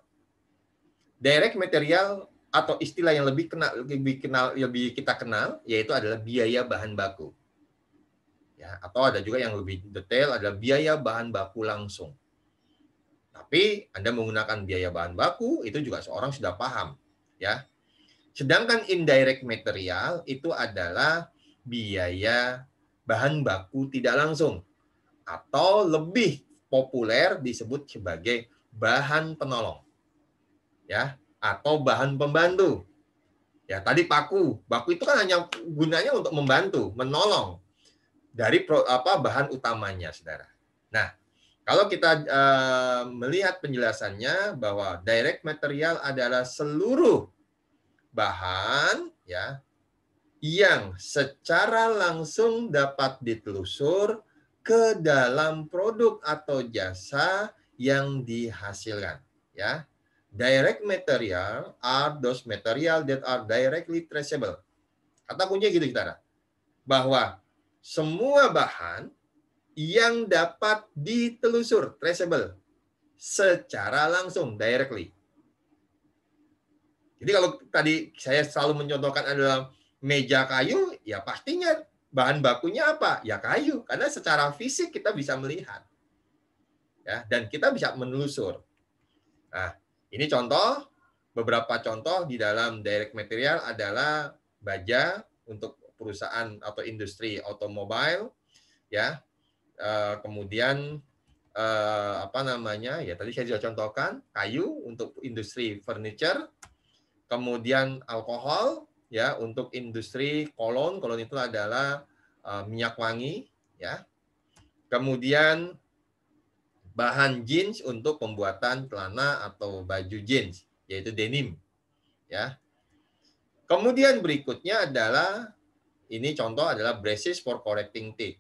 Direct material atau istilah yang lebih kita kenal yaitu adalah biaya bahan baku. Ya, atau ada juga yang lebih detail adalah biaya bahan baku langsung. Tapi Anda menggunakan biaya bahan baku itu juga seorang sudah paham, ya. Sedangkan indirect material itu adalah biaya bahan baku tidak langsung atau lebih populer disebut sebagai bahan penolong, ya, atau bahan pembantu. Ya, tadi baku itu kan hanya gunanya untuk membantu, menolong dari bahan utamanya, saudara. Nah, kalau kita melihat penjelasannya bahwa direct material adalah seluruh bahan ya yang secara langsung dapat ditelusur ke dalam produk atau jasa yang dihasilkan. Ya, direct material are those material that are directly traceable. Kata kuncinya gitu, saudara, bahwa semua bahan yang dapat ditelusur, traceable, secara langsung, directly. Jadi kalau tadi saya selalu mencontohkan adalah meja kayu, ya pastinya bahan bakunya apa? Ya kayu, karena secara fisik kita bisa melihat. Ya, dan kita bisa menelusur. Nah, ini contoh, beberapa contoh di dalam direct material adalah baja untuk perusahaan atau industri otomobil, ya. Kemudian apa namanya? Ya tadi saya sudah contohkan kayu untuk industri furniture. Kemudian alkohol ya untuk industri kolon itu adalah minyak wangi ya. Kemudian bahan jeans untuk pembuatan celana atau baju jeans yaitu denim ya. Kemudian berikutnya adalah ini contoh adalah braces for correcting teeth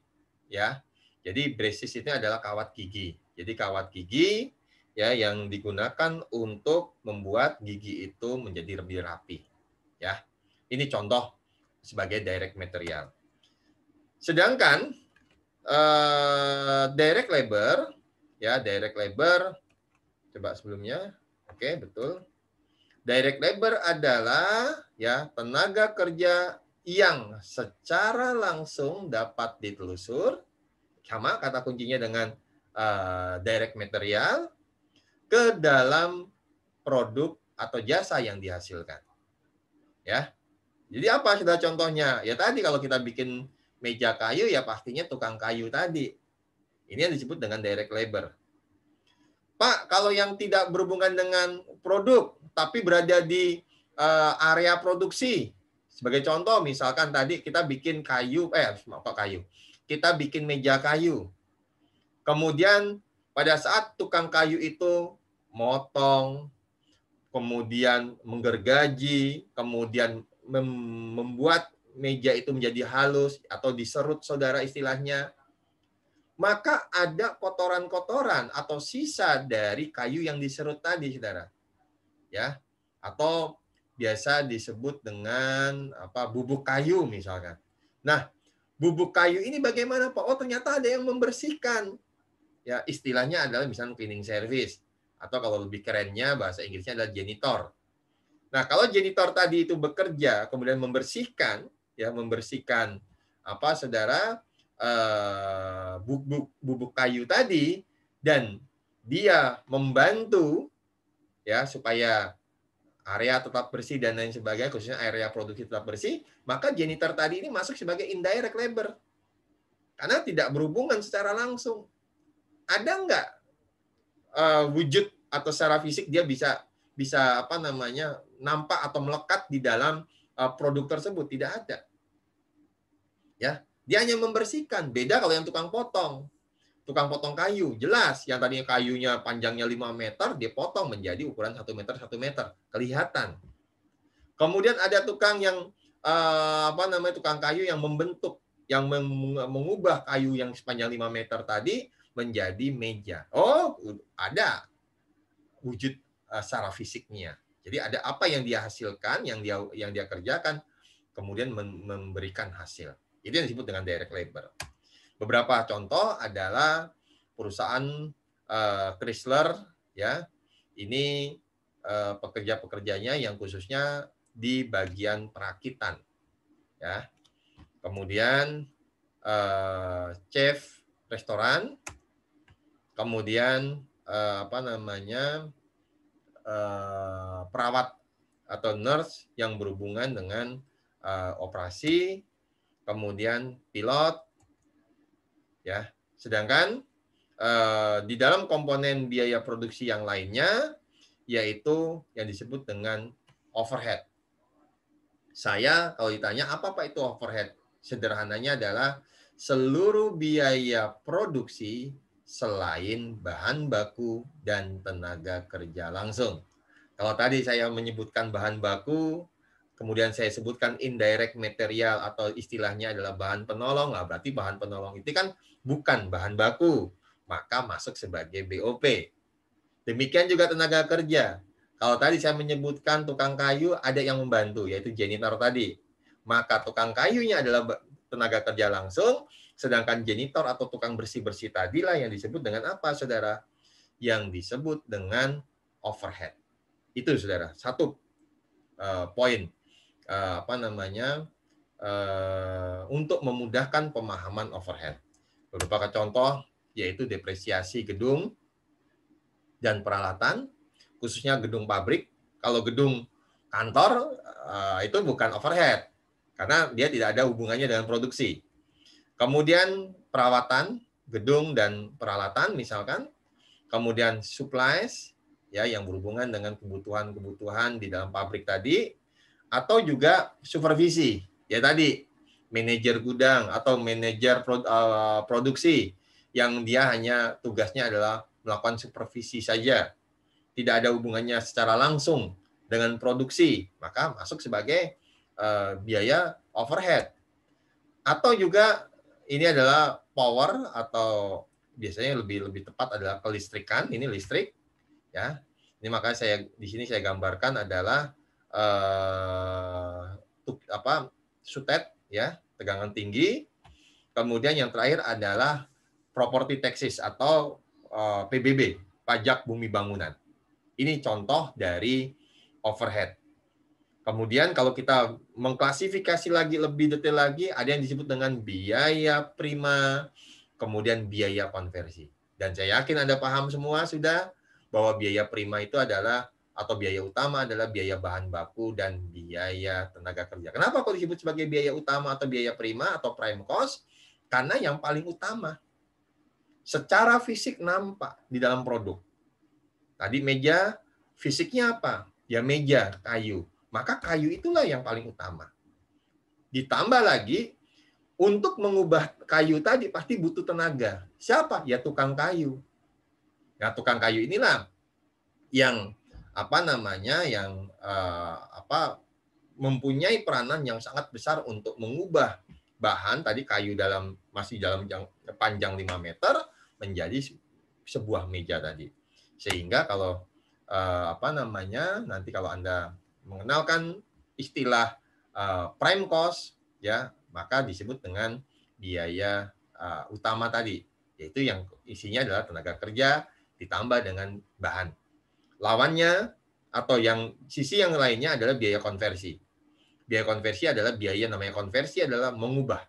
ya. Jadi braces itu adalah kawat gigi. Jadi kawat gigi ya yang digunakan untuk membuat gigi itu menjadi lebih rapi. Ya. Ini contoh sebagai direct material. Sedangkan direct labor ya, direct labor coba sebelumnya. Oke, betul. Direct labor adalah ya tenaga kerja yang secara langsung dapat ditelusur, sama kata kuncinya dengan direct material, ke dalam produk atau jasa yang dihasilkan. Ya. Jadi apa sudah contohnya? Ya tadi kalau kita bikin meja kayu ya pastinya tukang kayu tadi. Ini yang disebut dengan direct labor. Pak, kalau yang tidak berhubungan dengan produk tapi berada di area produksi. Sebagai contoh misalkan tadi kita bikin kayu Kita bikin meja kayu. Kemudian pada saat tukang kayu itu motong, kemudian menggergaji, kemudian membuat meja itu menjadi halus atau diserut saudara istilahnya, maka ada kotoran-kotoran atau sisa dari kayu yang diserut tadi saudara. Ya. Atau biasa disebut dengan bubuk kayu misalkan. Nah, bubuk kayu ini bagaimana Pak? Oh, ternyata ada yang membersihkan. Ya, istilahnya adalah misalnya cleaning service atau kalau lebih kerennya bahasa Inggrisnya adalah janitor. Nah, kalau janitor tadi itu bekerja kemudian membersihkan saudara bubuk kayu tadi dan dia membantu ya supaya area tetap bersih dan lain sebagainya, khususnya area produksi tetap bersih, maka janitor tadi ini masuk sebagai indirect labor karena tidak berhubungan secara langsung. Ada nggak wujud atau secara fisik dia bisa nampak atau melekat di dalam produk tersebut? Tidak ada. Ya, dia hanya membersihkan. Beda kalau yang tukang potong. Tukang potong kayu, jelas yang tadinya kayunya panjangnya 5 meter, dia potong menjadi ukuran 1 meter 1 meter, kelihatan. Kemudian ada tukang yang tukang kayu yang membentuk, yang mengubah kayu yang sepanjang 5 meter tadi menjadi meja. Oh, ada wujud secara fisiknya. Jadi ada apa yang dia hasilkan, yang dia kerjakan, kemudian memberikan hasil. Itu yang disebut dengan direct labor. Beberapa contoh adalah perusahaan Chrysler, ya. Ini pekerja-pekerjanya yang khususnya di bagian perakitan, ya. Kemudian chef restoran, kemudian perawat atau nurse yang berhubungan dengan operasi, kemudian pilot, ya. Sedangkan di dalam komponen biaya produksi yang lainnya yaitu yang disebut dengan overhead. Saya kalau ditanya apa Pak itu overhead? Sederhananya adalah seluruh biaya produksi selain bahan baku dan tenaga kerja langsung. Kalau tadi saya menyebutkan bahan baku, kemudian saya sebutkan indirect material atau istilahnya adalah bahan penolong, nah berarti bahan penolong itu kan bukan bahan baku, maka masuk sebagai BOP. Demikian juga tenaga kerja. Kalau tadi saya menyebutkan tukang kayu, ada yang membantu, yaitu janitor tadi. Maka tukang kayunya adalah tenaga kerja langsung, sedangkan janitor atau tukang bersih-bersih tadilah yang disebut dengan apa, saudara? Yang disebut dengan overhead. Itu, saudara, satu poin untuk memudahkan pemahaman overhead. Beberapa contoh yaitu depresiasi gedung dan peralatan, khususnya gedung pabrik. Kalau gedung kantor itu bukan overhead karena dia tidak ada hubungannya dengan produksi. Kemudian perawatan gedung dan peralatan misalkan, kemudian supplies ya yang berhubungan dengan kebutuhan-kebutuhan di dalam pabrik tadi, atau juga supervisi ya tadi manajer gudang atau manajer produksi yang dia hanya tugasnya adalah melakukan supervisi saja, tidak ada hubungannya secara langsung dengan produksi, maka masuk sebagai biaya overhead. Atau juga ini adalah power atau biasanya lebih tepat adalah kelistrikan, ini listrik ya. Ini makanya saya di sini saya gambarkan adalah sutet ya, tegangan tinggi. Kemudian yang terakhir adalah property taxes atau PBB, pajak bumi bangunan. Ini contoh dari overhead. Kemudian kalau kita mengklasifikasi lagi lebih detail lagi, ada yang disebut dengan biaya prima, kemudian biaya konversi. Dan saya yakin Anda paham semua sudah bahwa biaya prima itu adalah atau biaya utama adalah biaya bahan baku dan biaya tenaga kerja. Kenapa kok disebut sebagai biaya utama atau biaya prima atau prime cost? Karena yang paling utama. Secara fisik nampak di dalam produk. Tadi meja, fisiknya apa? Ya meja, kayu. Maka kayu itulah yang paling utama. Ditambah lagi, untuk mengubah kayu tadi pasti butuh tenaga. Siapa? Ya tukang kayu. Nah, tukang kayu inilah yang mempunyai peranan yang sangat besar untuk mengubah bahan tadi kayu masih dalam panjang 5 meter menjadi sebuah meja tadi. Sehingga kalau nanti kalau Anda mengenalkan istilah prime cost ya, maka disebut dengan biaya utama tadi, yaitu yang isinya adalah tenaga kerja ditambah dengan bahan. Lawannya atau sisi yang lainnya adalah biaya konversi. Biaya konversi adalah namanya konversi adalah mengubah.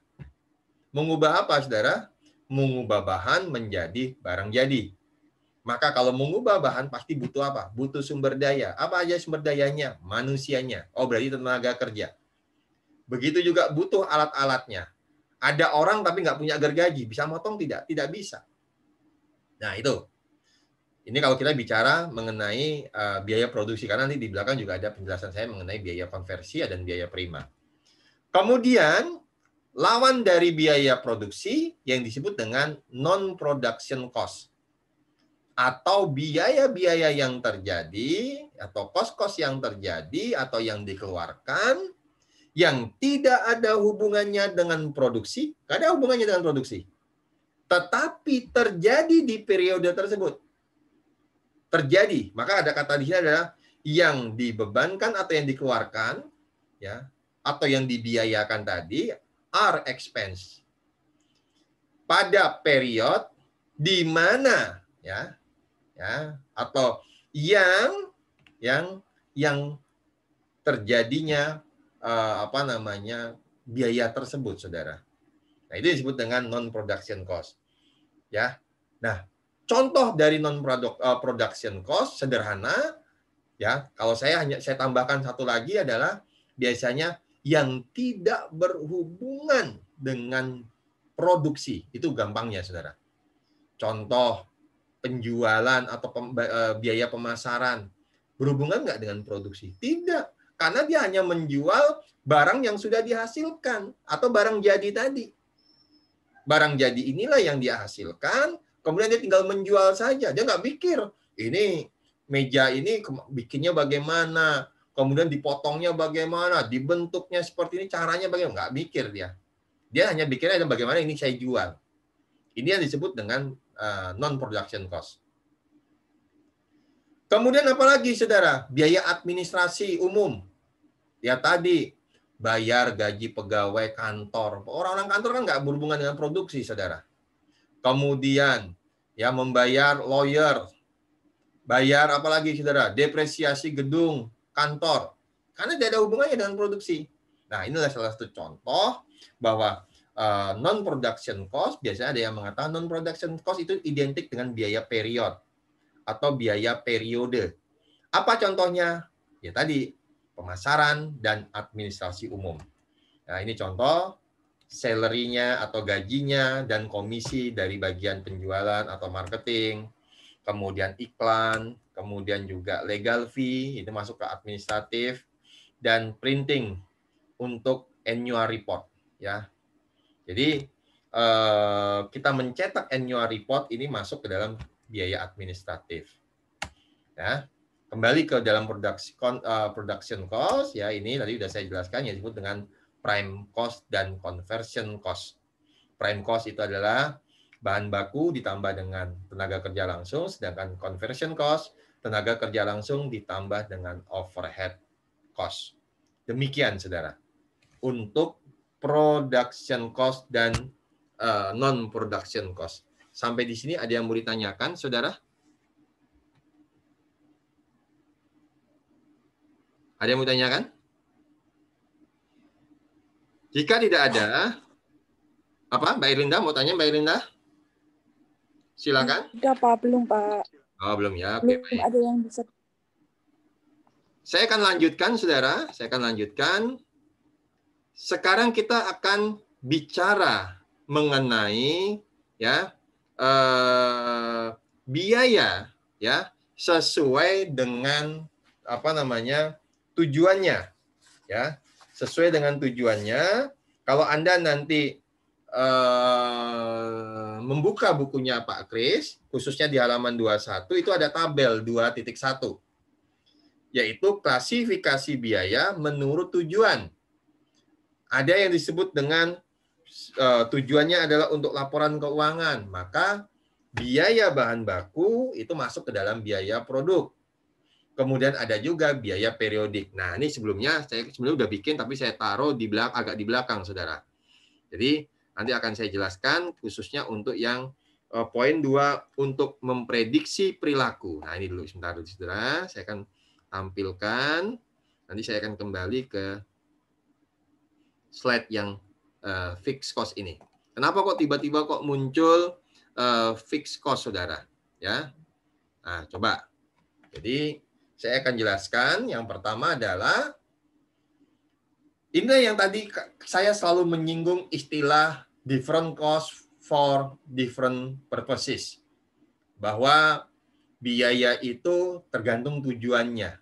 Mengubah apa, saudara? Mengubah bahan menjadi barang jadi. Maka kalau mengubah bahan pasti butuh apa? Butuh sumber daya. Apa aja sumber dayanya? Manusianya. Oh, berarti tenaga kerja. Begitu juga butuh alat-alatnya. Ada orang tapi nggak punya gergaji. Bisa motong tidak? Tidak bisa. Nah, itu. Ini kalau kita bicara mengenai biaya produksi. Karena nanti di belakang juga ada penjelasan saya mengenai biaya konversi dan biaya prima. Kemudian, lawan dari biaya produksi yang disebut dengan non-production cost. Atau biaya-biaya yang terjadi, atau kos-kos yang terjadi, atau yang dikeluarkan, yang tidak ada hubungannya dengan produksi, tidak ada hubungannya dengan produksi, tetapi terjadi di periode tersebut. Terjadi, maka ada kata di sini adalah yang dibebankan atau yang dikeluarkan, ya, atau yang dibiayakan tadi, are expense. Pada periode di mana, ya, atau yang terjadinya biaya tersebut, saudara. Nah, itu disebut dengan non-production cost. Ya. Nah, contoh dari non-production cost sederhana, ya. Kalau saya tambahkan satu lagi adalah biasanya yang tidak berhubungan dengan produksi. Itu gampangnya, saudara. Contoh penjualan atau biaya pemasaran berhubungan nggak dengan produksi? Tidak, karena dia hanya menjual barang yang sudah dihasilkan atau barang jadi tadi. Barang jadi inilah yang dia hasilkan, kemudian dia tinggal menjual saja. Dia nggak mikir, ini meja ini bikinnya bagaimana, kemudian dipotongnya bagaimana, dibentuknya seperti ini, caranya bagaimana, nggak mikir dia. Dia hanya pikirnya bagaimana ini saya jual. Ini yang disebut dengan non-production cost. Kemudian apalagi, saudara? Biaya administrasi umum. Ya tadi, bayar gaji pegawai kantor. Orang-orang kantor kan nggak berhubungan dengan produksi, saudara. Kemudian, ya membayar lawyer. Bayar apalagi, saudara? Depresiasi gedung, kantor. Karena tidak ada hubungannya dengan produksi. Nah, inilah salah satu contoh bahwa non-production cost, biasanya ada yang mengatakan non-production cost itu identik dengan biaya period atau biaya periode. Apa contohnya? Ya tadi, pemasaran dan administrasi umum. Nah, ini contoh salary-nya atau gajinya dan komisi dari bagian penjualan atau marketing, kemudian iklan, kemudian juga legal fee, itu masuk ke administratif, dan printing untuk annual report. Ya, jadi kita mencetak annual report ini masuk ke dalam biaya administratif. Ya, kembali ke dalam production cost, ya ini tadi sudah saya jelaskan yang disebut dengan prime cost dan conversion cost. Prime cost itu adalah bahan baku ditambah dengan tenaga kerja langsung, sedangkan conversion cost tenaga kerja langsung ditambah dengan overhead cost. Demikian, saudara, untuk production cost dan non-production cost. Sampai di sini ada yang mau ditanyakan, saudara? Ada yang mau ditanyakan? Jika tidak ada, apa? Mbak Irinda mau tanya, Mbak Irinda? Silakan. Udah, Pak. Belum, Pak. Oh, belum ya. Oke, Belum ada yang bisa. Saya akan lanjutkan, saudara. Saya akan lanjutkan. Sekarang kita akan bicara mengenai ya biaya ya sesuai dengan apa namanya tujuannya ya sesuai dengan tujuannya. Kalau Anda nanti membuka bukunya Pak Kris, khususnya di halaman 21 itu ada tabel 2.1 yaitu klasifikasi biaya menurut tujuan. Ada yang disebut dengan tujuannya adalah untuk laporan keuangan, maka biaya bahan baku itu masuk ke dalam biaya produk. Kemudian ada juga biaya periodik. Nah, ini sebelumnya udah bikin, tapi saya taruh di belakang, agak di belakang, saudara. Jadi nanti akan saya jelaskan khususnya untuk yang poin 2 untuk memprediksi perilaku. Nah, ini dulu sebentar, saudara. Saya akan tampilkan. Nanti saya akan kembali ke slide yang fixed cost ini. Kenapa kok tiba-tiba kok muncul fixed cost, saudara? Ya, nah coba. Jadi saya akan jelaskan. Yang pertama adalah ini yang tadi saya selalu menyinggung istilah different cost for different purposes. Bahwa biaya itu tergantung tujuannya.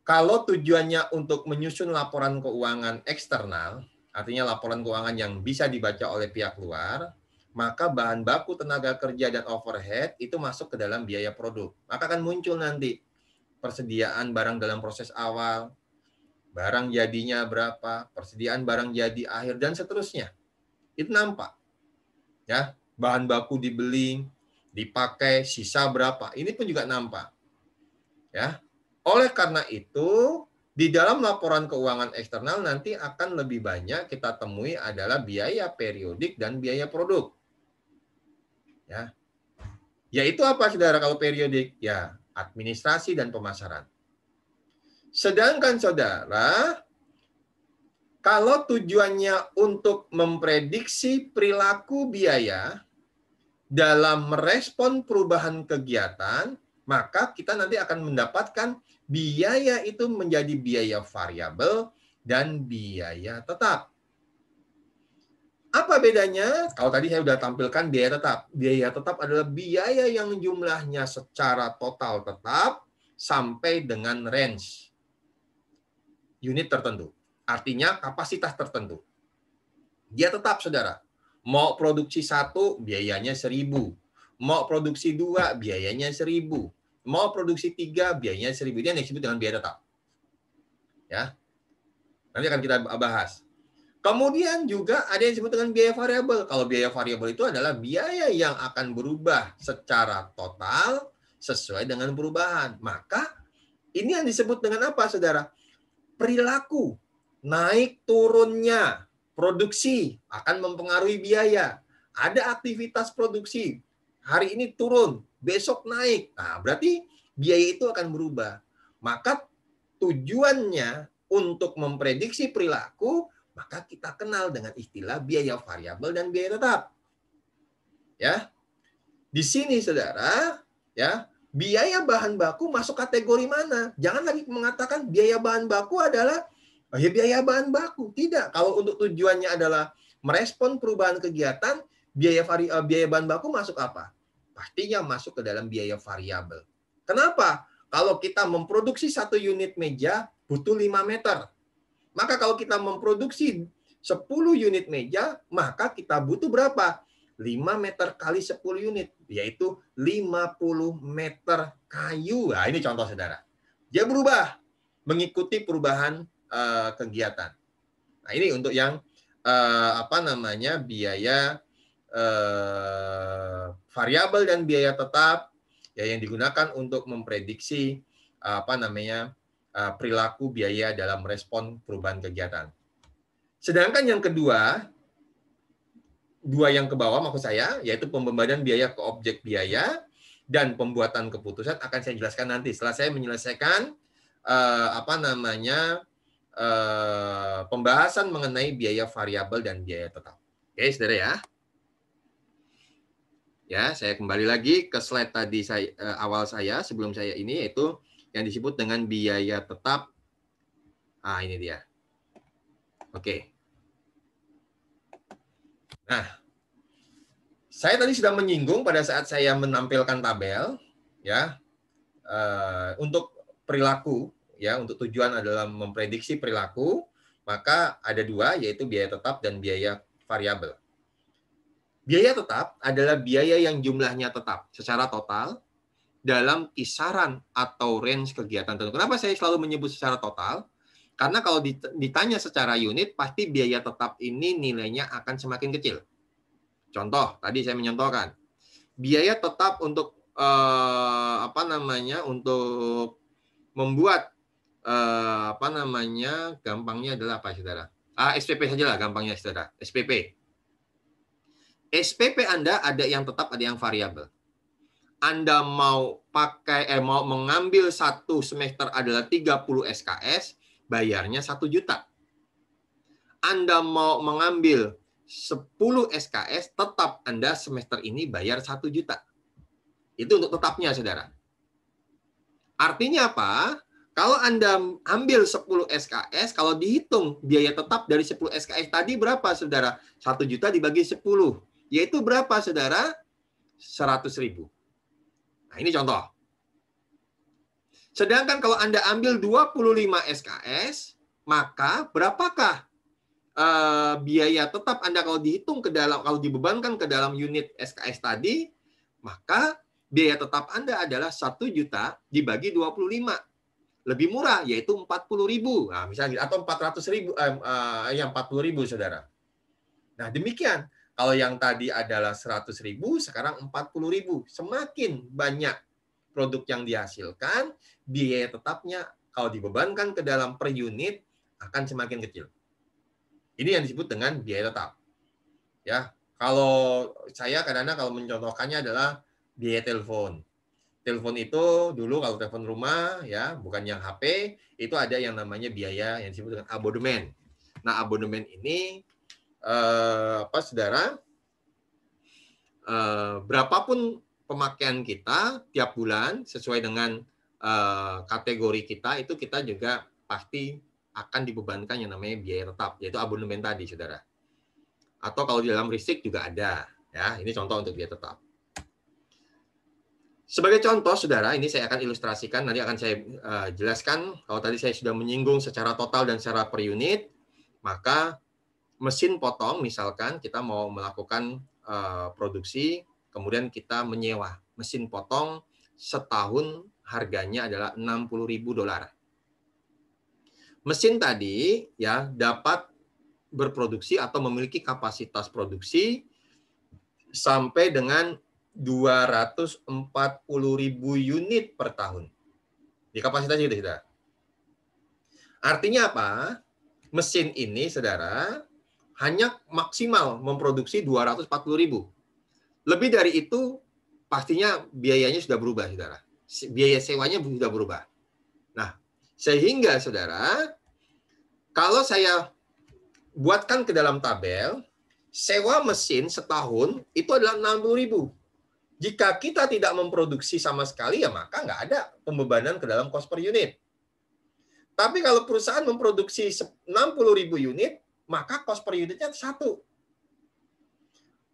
Kalau tujuannya untuk menyusun laporan keuangan eksternal, artinya laporan keuangan yang bisa dibaca oleh pihak luar, maka bahan baku tenaga kerja dan overhead itu masuk ke dalam biaya produk. Maka akan muncul nanti persediaan barang dalam proses awal, barang jadinya berapa, persediaan barang jadi akhir, dan seterusnya. Itu nampak. Ya, bahan baku dibeli, dipakai, sisa berapa, ini pun juga nampak. Ya. Oleh karena itu, di dalam laporan keuangan eksternal nanti akan lebih banyak kita temui adalah biaya periodik dan biaya produk. Ya. Yaitu apa, saudara, kalau periodik? Ya, administrasi dan pemasaran. Sedangkan, saudara, kalau tujuannya untuk memprediksi perilaku biaya dalam merespon perubahan kegiatan, maka kita nanti akan mendapatkan biaya itu menjadi biaya variabel dan biaya tetap. Apa bedanya? Kalau tadi saya sudah tampilkan biaya tetap. Biaya tetap adalah biaya yang jumlahnya secara total tetap sampai dengan range unit tertentu. Artinya kapasitas tertentu. Dia tetap, saudara. Mau produksi 1, biayanya 1.000. Mau produksi 2, biayanya 1.000. Mau produksi 3, biayanya 1.000. Ini yang disebut dengan biaya tetap. Ya. Nanti akan kita bahas. Kemudian juga ada yang disebut dengan biaya variabel. Kalau biaya variabel itu adalah biaya yang akan berubah secara total sesuai dengan perubahan. Maka ini yang disebut dengan apa, saudara? Perilaku. Naik turunnya produksi akan mempengaruhi biaya. Ada aktivitas produksi. Hari ini turun, besok naik. Nah, berarti biaya itu akan berubah. Maka tujuannya untuk memprediksi perilaku, maka kita kenal dengan istilah biaya variabel dan biaya tetap. Ya. Di sini saudara, ya, biaya bahan baku masuk kategori mana? Jangan lagi mengatakan biaya bahan baku adalah biaya bahan baku. Tidak. Kalau untuk tujuannya adalah merespon perubahan kegiatan, biaya bahan baku masuk apa? Pastinya masuk ke dalam biaya variabel. Kenapa? Kalau kita memproduksi 1 unit meja butuh 5 meter. Maka kalau kita memproduksi 10 unit meja, maka kita butuh berapa? 5 meter kali 10 unit, yaitu 50 meter kayu. Nah, ini contoh, saudara. Dia berubah mengikuti perubahan kegiatan. Nah, ini untuk yang biaya variabel dan biaya tetap, ya, yang digunakan untuk memprediksi perilaku biaya dalam respon perubahan kegiatan. Sedangkan yang kedua, dua yang ke bawah maksud saya, yaitu pembebanan biaya ke objek biaya dan pembuatan keputusan akan saya jelaskan nanti setelah saya menyelesaikan pembahasan mengenai biaya variabel dan biaya tetap. Oke, saudara ya. Ya, saya kembali lagi ke slide tadi awal saya sebelum saya ini, yaitu yang disebut dengan biaya tetap. Ah, ini dia. Oke. Nah, saya tadi sudah menyinggung pada saat saya menampilkan tabel, ya, untuk perilaku, ya, untuk tujuan adalah memprediksi perilaku, maka ada dua, yaitu biaya tetap dan biaya variabel. Biaya tetap adalah biaya yang jumlahnya tetap secara total dalam kisaran atau range kegiatan tertentu. Kenapa saya selalu menyebut secara total? Karena kalau ditanya secara unit, pasti biaya tetap ini nilainya akan semakin kecil. Contoh, tadi saya menyontohkan. Biaya tetap untuk untuk membuat gampangnya adalah apa, saudara? SPP saja lah gampangnya, saudara. SPP. SPP Anda ada yang tetap, ada yang variabel. Anda mau mengambil satu semester adalah 30 SKS, bayarnya 1 juta. Anda mau mengambil 10 SKS, tetap Anda semester ini bayar 1 juta. Itu untuk tetapnya, saudara. Artinya apa? Kalau Anda ambil 10 SKS, kalau dihitung biaya tetap dari 10 SKS tadi berapa, saudara? 1 juta dibagi 10. Yaitu berapa, saudara? 100.000. Nah, ini contoh. Sedangkan kalau Anda ambil 25 SKS, maka berapakah biaya tetap Anda kalau dihitung kalau dibebankan ke dalam unit SKS tadi, maka biaya tetap Anda adalah 1 juta dibagi 25. Lebih murah, yaitu 40.000. Nah, misalnya, atau 400.000, 40.000, saudara. Nah, demikian. Kalau yang tadi adalah 100.000, sekarang 40.000. Semakin banyak produk yang dihasilkan, biaya tetapnya kalau dibebankan ke dalam per unit akan semakin kecil. Ini yang disebut dengan biaya tetap. Ya, kalau saya kadang-kadang kalau mencontohkannya adalah biaya telepon. Telepon itu dulu kalau telepon rumah, ya, bukan yang HP, itu ada yang namanya biaya yang disebut dengan abodemen. Nah, abodemen ini saudara, berapapun pemakaian kita tiap bulan sesuai dengan kategori kita, itu kita juga pasti akan dibebankan yang namanya biaya tetap, yaitu abodemen tadi, saudara. Atau kalau di dalam listrik juga ada, ya. Ini contoh untuk biaya tetap. Sebagai contoh, saudara, ini saya akan ilustrasikan, nanti akan saya jelaskan. Kalau tadi saya sudah menyinggung secara total dan secara per unit, maka mesin potong, misalkan kita mau melakukan produksi, kemudian kita menyewa mesin potong setahun harganya adalah $60.000. Mesin tadi ya dapat berproduksi atau memiliki kapasitas produksi sampai dengan 240.000 unit per tahun. Di kapasitas itu, saudara. Artinya apa? Mesin ini, saudara, hanya maksimal memproduksi 240.000. Lebih dari itu, pastinya biayanya sudah berubah, saudara. Biaya sewanya sudah berubah. Nah, sehingga, saudara, kalau saya buatkan ke dalam tabel, sewa mesin setahun itu adalah 60.000. Jika kita tidak memproduksi sama sekali, ya maka nggak ada pembebanan ke dalam cost per unit. Tapi kalau perusahaan memproduksi 60.000 unit, maka cost per unitnya 1.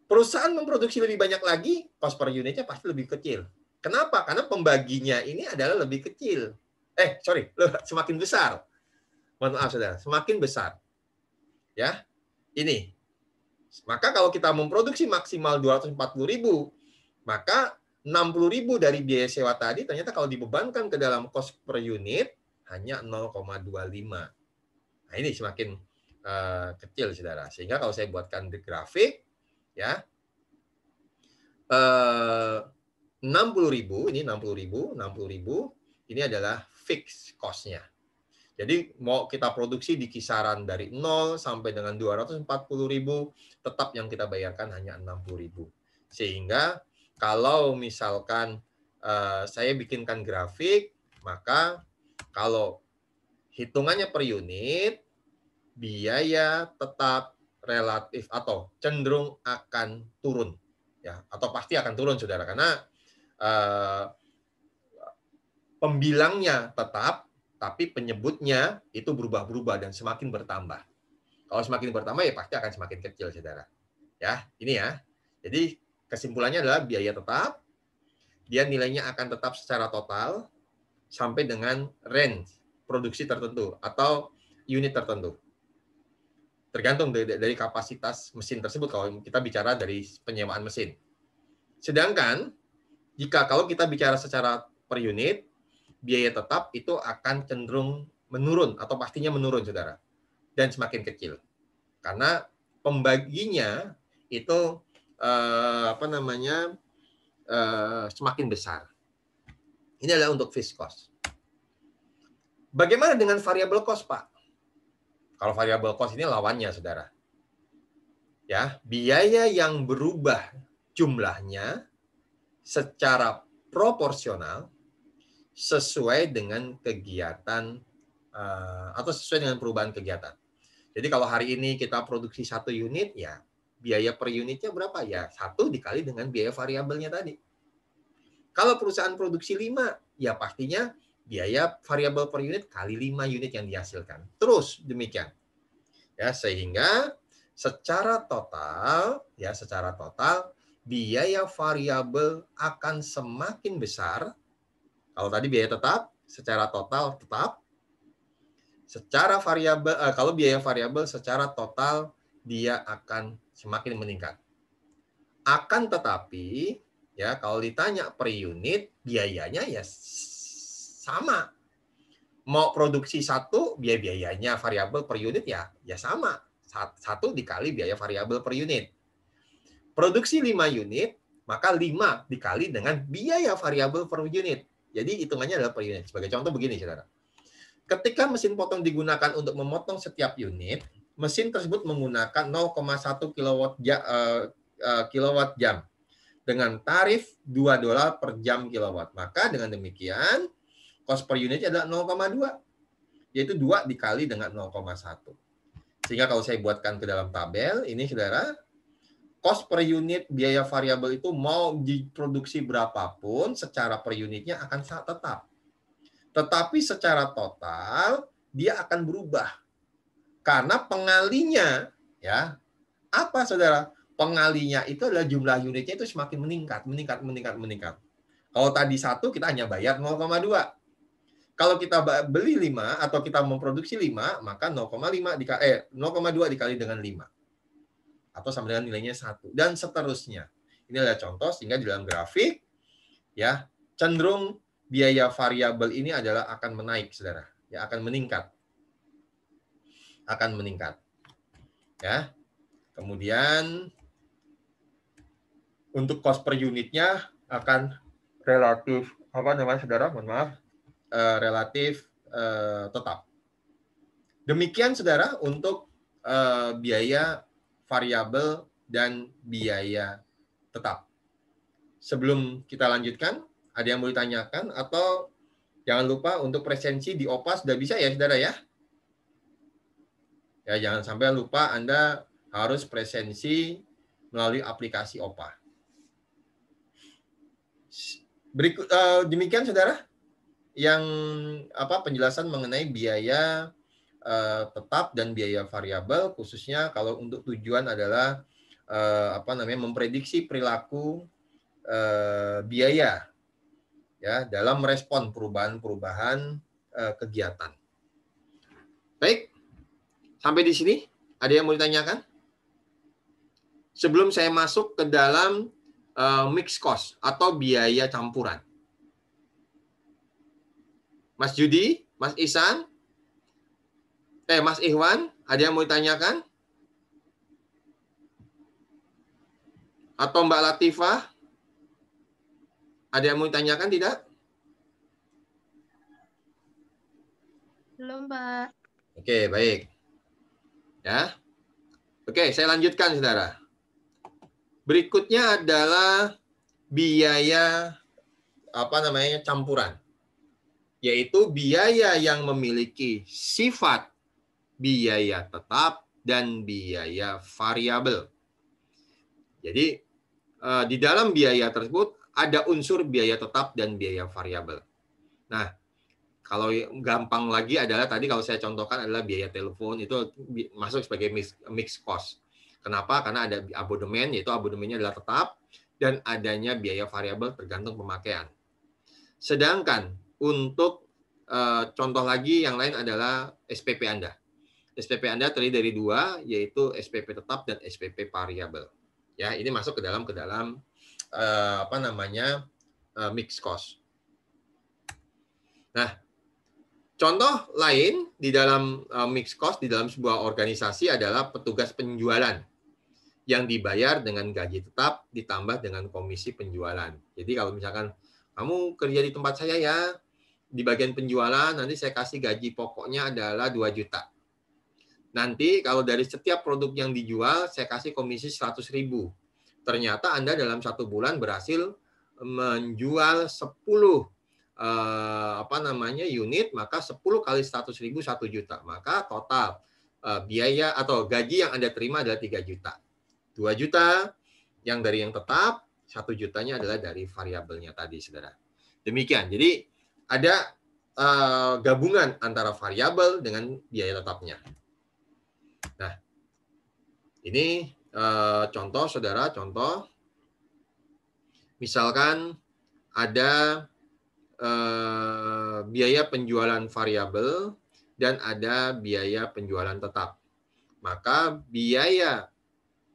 Perusahaan memproduksi lebih banyak lagi, cost per unitnya pasti lebih kecil. Kenapa? Karena pembaginya ini adalah lebih kecil. Semakin besar. Mohon maaf, saudara, semakin besar. Ya, ini. Maka kalau kita memproduksi maksimal 240.000, maka 60.000 dari biaya sewa tadi ternyata kalau dibebankan ke dalam cost per unit hanya 0,25. Nah, ini semakin kecil, saudara. Sehingga kalau saya buatkan di grafik, ya, 60.000 ini 60.000 ini adalah fixed cost-nya. Jadi mau kita produksi di kisaran dari 0 sampai dengan 240.000, tetap yang kita bayarkan hanya 60.000. Sehingga kalau misalkan saya bikinkan grafik, maka kalau hitungannya per unit, biaya tetap relatif atau cenderung akan turun, ya, atau pasti akan turun, saudara, karena pembilangnya tetap, tapi penyebutnya itu berubah-berubah dan semakin bertambah. Kalau semakin bertambah ya pasti akan semakin kecil, saudara. Ya, ini ya. Jadi kesimpulannya adalah biaya tetap, dia nilainya akan tetap secara total sampai dengan range produksi tertentu atau unit tertentu. Tergantung dari kapasitas mesin tersebut kalau kita bicara dari penyewaan mesin. Sedangkan kalau kita bicara secara per unit, biaya tetap itu akan cenderung menurun atau pastinya menurun, saudara, dan semakin kecil karena pembaginya itu semakin besar. Ini adalah untuk fixed cost. Bagaimana dengan variable cost, Pak? Kalau variable cost ini lawannya, saudara. Ya, biaya yang berubah jumlahnya secara proporsional sesuai dengan kegiatan atau sesuai dengan perubahan kegiatan. Jadi kalau hari ini kita produksi 1 unit, ya biaya per unitnya berapa? Ya 1 dikali dengan biaya variabelnya tadi. Kalau perusahaan produksi 5, ya pastinya biaya variabel per unit kali 5 unit yang dihasilkan. Terus demikian. Ya, sehingga secara total biaya variabel akan semakin besar. Kalau tadi biaya tetap, secara total tetap. Secara variabel, kalau biaya variabel secara total dia akan semakin meningkat. Akan tetapi, ya kalau ditanya per unit, biayanya ya sama. Mau produksi 1, biayanya variabel per unit ya sama. 1 dikali biaya variabel per unit. Produksi 5 unit, maka 5 dikali dengan biaya variabel per unit. Jadi hitungannya adalah per unit. Sebagai contoh begini, saudara. Ketika mesin potong digunakan untuk memotong setiap unit, mesin tersebut menggunakan 0,1 kilowatt jam dengan tarif $2 per jam kilowatt. Maka dengan demikian, cost per unitnya adalah 0,2, yaitu 2 dikali dengan 0,1. Sehingga kalau saya buatkan ke dalam tabel, ini saudara, cost per unit biaya variabel itu mau diproduksi berapapun, secara per unitnya akan tetap. Tetapi secara total dia akan berubah karena pengalinya, ya apa, saudara? Pengalinya itu adalah jumlah unitnya itu semakin meningkat. Kalau tadi 1 kita hanya bayar 0,2. Kalau kita beli 5 atau kita memproduksi 5, maka 0,2 dikali dengan 5 atau sama dengan nilainya 1 dan seterusnya. Ini adalah contoh sehingga di dalam grafik ya cenderung biaya variabel ini adalah akan menaik, saudara. Ya, akan meningkat. Akan meningkat. Ya. Kemudian untuk cost per unitnya akan relatif, apa namanya, saudara? Mohon maaf. Relatif tetap. Demikian, saudara, untuk biaya variabel dan biaya tetap. Sebelum kita lanjutkan, ada yang mau ditanyakan atau jangan lupa untuk presensi di OPA sudah bisa ya, saudara ya? Ya, jangan sampai lupa Anda harus presensi melalui aplikasi OPA. Berikut demikian, saudara, yang penjelasan mengenai biaya tetap dan biaya variabel, khususnya kalau untuk tujuan adalah memprediksi perilaku biaya ya dalam merespon perubahan-perubahan kegiatan. Baik, sampai di sini ada yang mau ditanyakan? Sebelum saya masuk ke dalam mixed cost atau biaya campuran. Mas Judi, Mas Ihsan, Mas Ikhwan, ada yang mau ditanyakan? Atau Mbak Latifah? Ada yang mau ditanyakan tidak? Belum, Pak. Oke, baik. Ya. Oke, saya lanjutkan, saudara. Berikutnya adalah biaya campuran. Yaitu biaya yang memiliki sifat biaya tetap dan biaya variabel. Jadi di dalam biaya tersebut ada unsur biaya tetap dan biaya variabel. Nah, kalau gampang lagi adalah tadi kalau saya contohkan adalah biaya telepon, itu masuk sebagai mixed cost. Kenapa? Karena ada abodemen, yaitu abodemennya adalah tetap, dan adanya biaya variabel tergantung pemakaian. Sedangkan untuk contoh lagi yang lain adalah SPP Anda. SPP Anda terdiri dari dua, yaitu SPP tetap dan SPP variabel. Ya, ini masuk ke dalam mixed cost. Nah, contoh lain di dalam mixed cost di dalam sebuah organisasi adalah petugas penjualan yang dibayar dengan gaji tetap ditambah dengan komisi penjualan. Jadi kalau misalkan kamu kerja di tempat saya ya, di bagian penjualan nanti saya kasih gaji pokoknya adalah 2 juta. Nanti kalau dari setiap produk yang dijual saya kasih komisi 100.000. Ternyata Anda dalam 1 bulan berhasil menjual 10 unit, maka 10 kali 100.000 1 juta. Maka total biaya atau gaji yang Anda terima adalah 3 juta. 2 juta yang dari yang tetap, 1 jutanya adalah dari variabelnya tadi, saudara. Demikian. Jadi ada gabungan antara variabel dengan biaya tetapnya. Nah, ini contoh, saudara, contoh. Misalkan ada biaya penjualan variabel dan ada biaya penjualan tetap. Maka biaya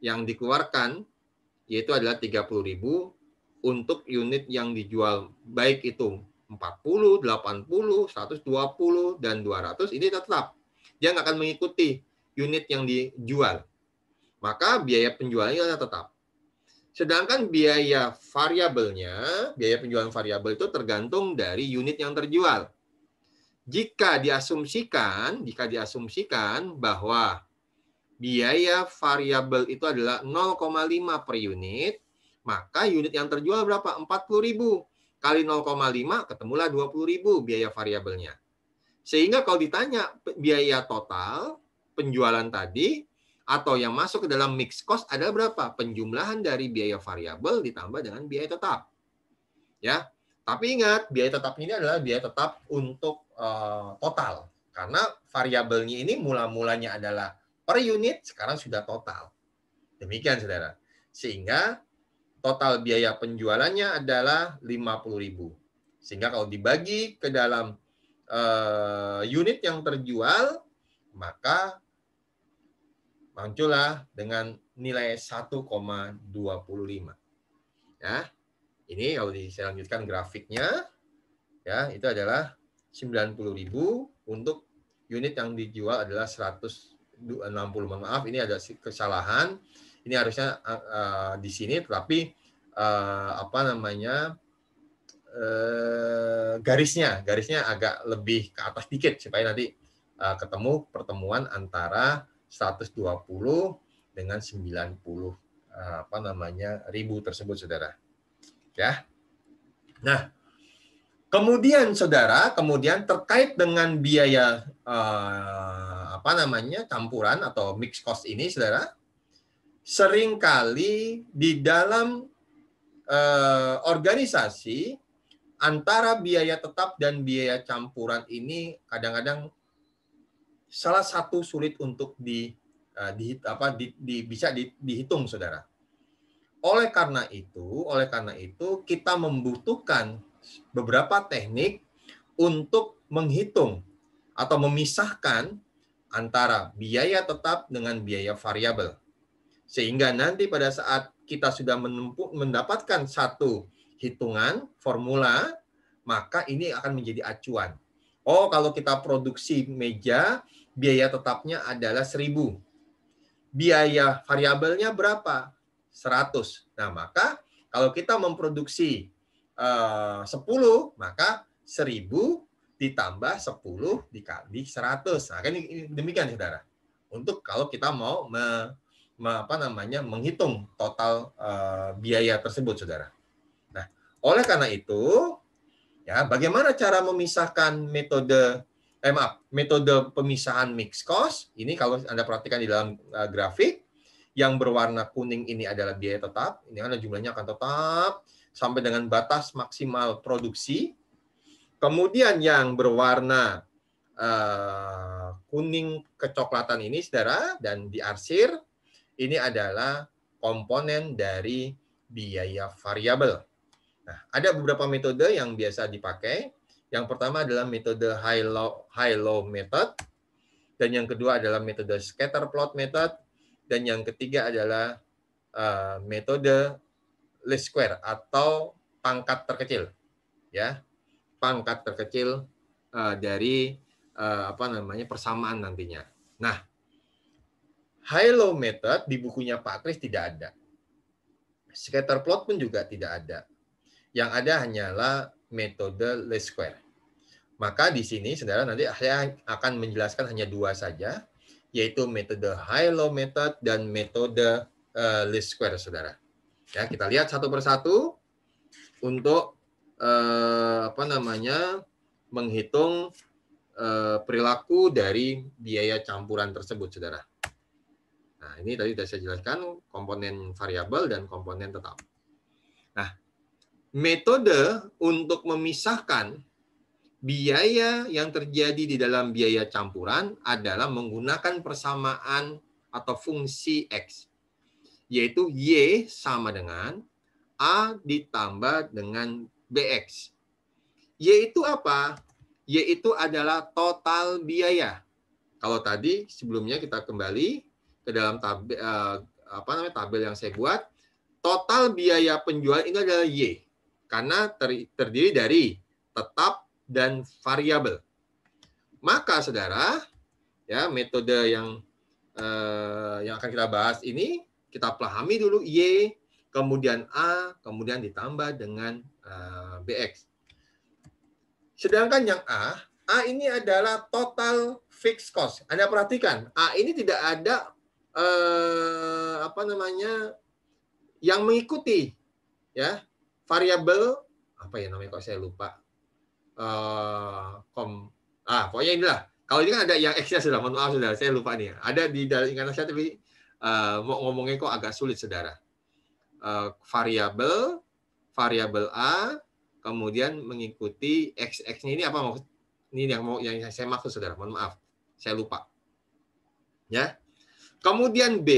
yang dikeluarkan yaitu adalah 30.000 untuk unit yang dijual, baik itu 40, 80, 120, dan 200, ini tetap. Dia nggak akan mengikuti unit yang dijual. Maka biaya penjualannya tetap. Sedangkan biaya variabelnya, biaya penjualan variabel itu tergantung dari unit yang terjual. Jika diasumsikan bahwa biaya variabel itu adalah 0,5 per unit, maka unit yang terjual berapa? 40.000. Kali 0,5 ketemulah 20.000 biaya variabelnya. Sehingga kalau ditanya biaya total penjualan tadi atau yang masuk ke dalam mixed cost adalah berapa? Penjumlahan dari biaya variabel ditambah dengan biaya tetap. Ya. Tapi ingat, biaya tetap ini adalah biaya tetap untuk total. Karena variabelnya ini mula-mulanya adalah per unit, sekarang sudah total. Demikian, saudara. Sehingga total biaya penjualannya adalah 50.000. Sehingga kalau dibagi ke dalam unit yang terjual, maka muncullah dengan nilai 1,25. Ya. Ini kalau saya lanjutkan grafiknya. Ya, itu adalah 90.000 untuk unit yang dijual adalah 160. Mohon maaf, ini ada kesalahan. Ini harusnya di sini, tetapi apa namanya, garisnya agak lebih ke atas dikit supaya nanti ketemu pertemuan antara 120 dengan 90 apa namanya ribu tersebut, saudara. Ya. Nah, kemudian saudara, terkait dengan biaya apa namanya campuran atau mix cost ini, saudara, seringkali di dalam organisasi antara biaya tetap dan biaya campuran ini kadang-kadang salah satu sulit untuk bisa dihitung, saudara. Oleh karena itu kita membutuhkan beberapa teknik untuk menghitung atau memisahkan antara biaya tetap dengan biaya variabel. Sehingga nanti pada saat kita sudah mendapatkan satu hitungan, formula, maka ini akan menjadi acuan. Oh, kalau kita produksi meja, biaya tetapnya adalah 1.000. Biaya variabelnya berapa? 100. Nah, maka kalau kita memproduksi 10, maka 1.000 ditambah 10 dikali 100. Nah, kan demikian, saudara. Untuk kalau kita mau menghitung total biaya tersebut, saudara. Nah, oleh karena itu, ya, bagaimana cara memisahkan metode pemisahan mixed cost? Ini kalau Anda perhatikan di dalam grafik, yang berwarna kuning ini adalah biaya tetap. Ini karena jumlahnya akan tetap sampai dengan batas maksimal produksi. Kemudian yang berwarna kuning kecoklatan ini, saudara, dan diarsir, ini adalah komponen dari biaya variabel. Nah, ada beberapa metode yang biasa dipakai. Yang pertama adalah metode high-low method, dan yang kedua adalah metode scatter plot method, dan yang ketiga adalah metode least square atau pangkat terkecil, ya, pangkat terkecil dari persamaan nantinya. Nah, high-low method di bukunya Pak Kris tidak ada, scatter plot pun juga tidak ada. Yang ada hanyalah metode least square. Maka di sini, saudara, nanti saya akan menjelaskan hanya dua saja, yaitu metode high-low method dan metode least square, saudara. Ya, kita lihat satu persatu untuk menghitung perilaku dari biaya campuran tersebut, saudara. Nah, ini tadi sudah saya jelaskan komponen variabel dan komponen tetap. Nah, metode untuk memisahkan biaya yang terjadi di dalam biaya campuran adalah menggunakan persamaan atau fungsi X, yaitu Y sama dengan A ditambah dengan BX. Y itu apa? Y itu adalah total biaya. Kalau tadi sebelumnya kita kembali ke dalam tabel yang saya buat, total biaya penjual ini adalah Y, karena terdiri dari tetap dan variabel. Maka, saudara, ya, metode yang akan kita bahas ini, kita pahami dulu Y, kemudian A, kemudian ditambah dengan BX. Sedangkan yang A ini adalah total fixed cost. Anda perhatikan, A ini tidak ada yang mengikuti, ya, variabel apa ya namanya, kok saya lupa. Pokoknya inilah. Kalau ini kan ada yang X-nya, sudah, mohon maaf, saudara, saya lupa nih. Ada di dalam ingatan saya, tapi mau ngomongnya kok agak sulit, saudara. Variabel A, kemudian mengikuti X-nya ini apa maksud? Ini yang saya maksud, saudara. Mohon maaf, saya lupa. Ya. Kemudian B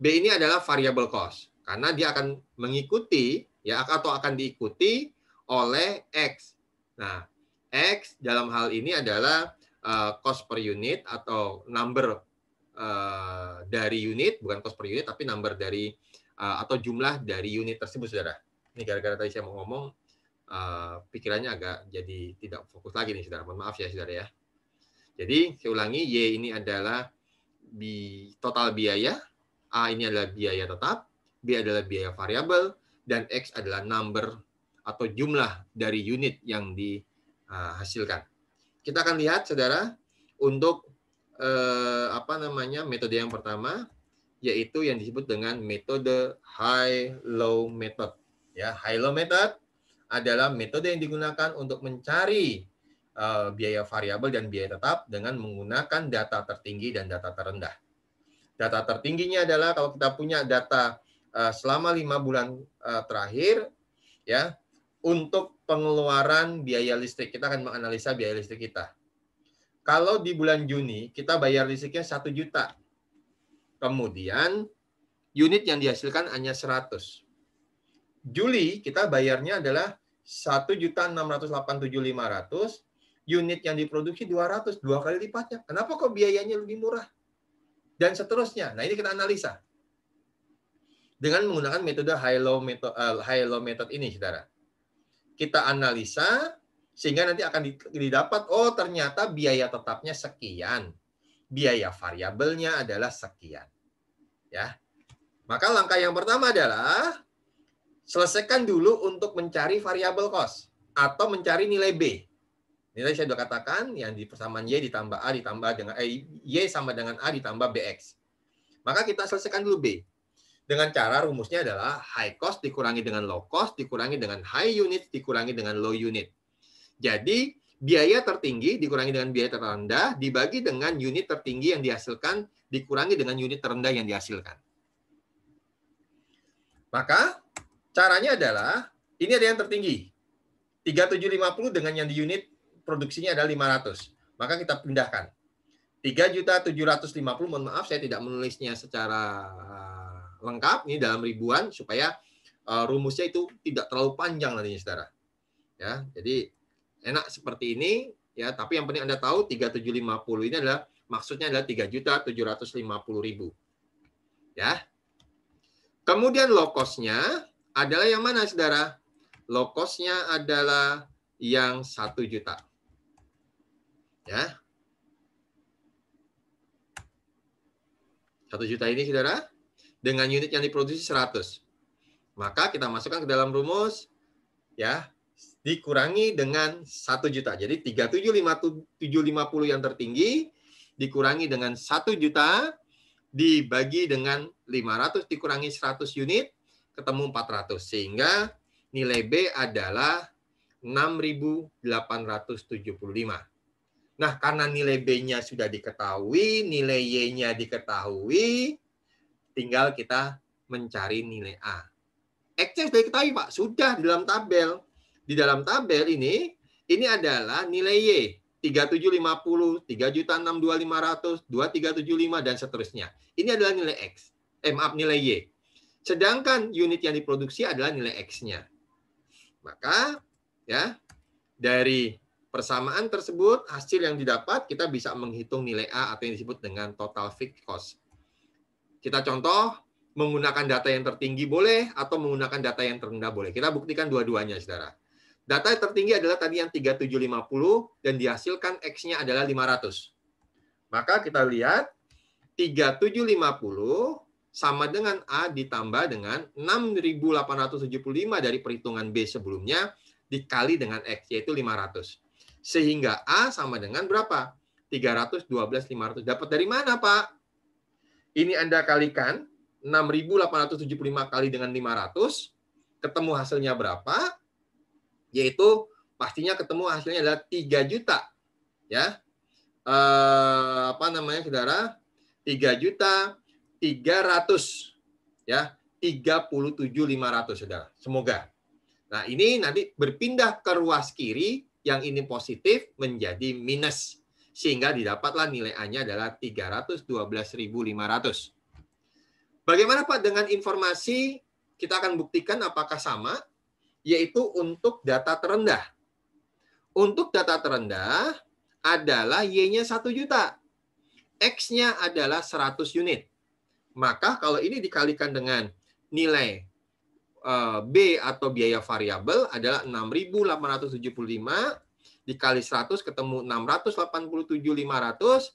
ini adalah variable cost, karena dia akan mengikuti, ya, atau akan diikuti oleh X. Nah, X dalam hal ini adalah cost per unit atau number dari unit, bukan cost per unit, tapi number dari atau jumlah dari unit tersebut, saudara. Ini gara-gara tadi saya mau ngomong pikirannya agak jadi tidak fokus lagi nih, saudara. Mohon maaf ya, saudara ya. Jadi, saya ulangi, Y ini adalah total biaya, A ini adalah biaya tetap, B adalah biaya variabel, dan X adalah number atau jumlah dari unit yang dihasilkan. Kita akan lihat, saudara, untuk metode yang pertama, yaitu yang disebut dengan metode high-low method. Ya, high-low method adalah metode yang digunakan untuk mencari biaya variabel dan biaya tetap dengan menggunakan data tertinggi dan data terendah. Data tertingginya adalah kalau kita punya data selama 5 bulan terakhir, ya, untuk pengeluaran biaya listrik. Kita akan menganalisa biaya listrik kita. Kalau di bulan Juni, kita bayar listriknya 1 juta. Kemudian, unit yang dihasilkan hanya 100. Juli, kita bayarnya adalah 1.687.500, unit yang diproduksi 200, 2 kali lipatnya. Kenapa kok biayanya lebih murah? Dan seterusnya. Nah, ini kita analisa. Dengan menggunakan metode high-low method ini, saudara. Kita analisa, sehingga nanti akan didapat, oh ternyata biaya tetapnya sekian. Biaya variabelnya adalah sekian. Ya. Maka langkah yang pertama adalah selesaikan dulu untuk mencari variabel cost atau mencari nilai B. Nilai saya sudah katakan yang di persamaan Y ditambah A ditambah dengan Y sama dengan A ditambah BX. Maka kita selesaikan dulu B. Dengan cara rumusnya adalah high cost dikurangi dengan low cost dikurangi dengan high unit dikurangi dengan low unit. Jadi biaya tertinggi dikurangi dengan biaya terendah dibagi dengan unit tertinggi yang dihasilkan dikurangi dengan unit terendah yang dihasilkan. Maka caranya adalah ini ada yang tertinggi. 3750 dengan yang di unit produksinya adalah 500. Maka kita pindahkan. 3.750, mohon maaf saya tidak menulisnya secara lengkap ini dalam ribuan supaya rumusnya itu tidak terlalu panjang nantinya, saudara. Ya, jadi enak seperti ini ya, tapi yang penting Anda tahu 3.750 ini adalah maksudnya adalah 3.750.000. Ya. Kemudian low cost-nya adalah yang mana, saudara? Low cost-nya adalah yang 1 juta. Ya. 1 juta ini, saudara, dengan unit yang diproduksi 100. Maka kita masukkan ke dalam rumus, ya, dikurangi dengan 1 juta. Jadi 3.750 yang tertinggi, dikurangi dengan 1 juta, dibagi dengan 500, dikurangi 100 unit, ketemu 400. Sehingga nilai B adalah 6.875. Nah, karena nilai B-nya sudah diketahui, nilai Y-nya diketahui, tinggal kita mencari nilai A. X-nya sudah diketahui, Pak. Sudah di dalam tabel. Di dalam tabel ini adalah nilai Y. 3.750, 3.625.500, 2.375, dan seterusnya. Ini adalah nilai X. Nilai Y. Sedangkan unit yang diproduksi adalah nilai X-nya. Maka, ya, dari persamaan tersebut, hasil yang didapat, kita bisa menghitung nilai A atau yang disebut dengan total fixed cost. Kita contoh, menggunakan data yang tertinggi boleh, atau menggunakan data yang terendah boleh. Kita buktikan dua-duanya, saudara. Data yang tertinggi adalah tadi yang 3.750, dan dihasilkan X-nya adalah 500. Maka kita lihat, 3.750 sama dengan A ditambah dengan 6.875 dari perhitungan B sebelumnya, dikali dengan X, yaitu 500. Sehingga A sama dengan berapa? 312.500. Dapat dari mana, Pak? Ini Anda kalikan 6.875 kali dengan 500, ketemu hasilnya berapa? Yaitu pastinya ketemu hasilnya adalah 3 juta. Ya. Saudara? 3.300.000. Ya, 37.500, saudara. Semoga. Nah, ini nanti berpindah ke ruas kiri, yang ini positif menjadi minus. Sehingga didapatlah nilai A-nya adalah 312.500. Bagaimana, Pak, dengan informasi? Kita akan buktikan apakah sama, yaitu untuk data terendah. Untuk data terendah adalah Y-nya 1 juta. X-nya adalah 100 unit. Maka kalau ini dikalikan dengan nilai B atau biaya variabel adalah 6.875 dikali 100 ketemu 687.500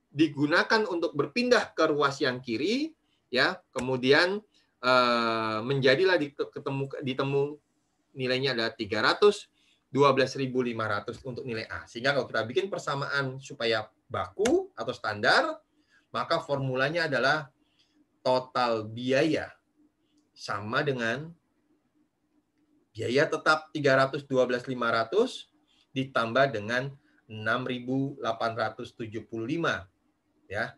digunakan untuk berpindah ke ruas yang kiri ya, kemudian menjadilah ditemu nilainya adalah 312.500 untuk nilai A. Sehingga kalau kita bikin persamaan supaya baku atau standar, maka formulanya adalah total biaya sama dengan biaya tetap 312.500 ditambah dengan 6.875 ya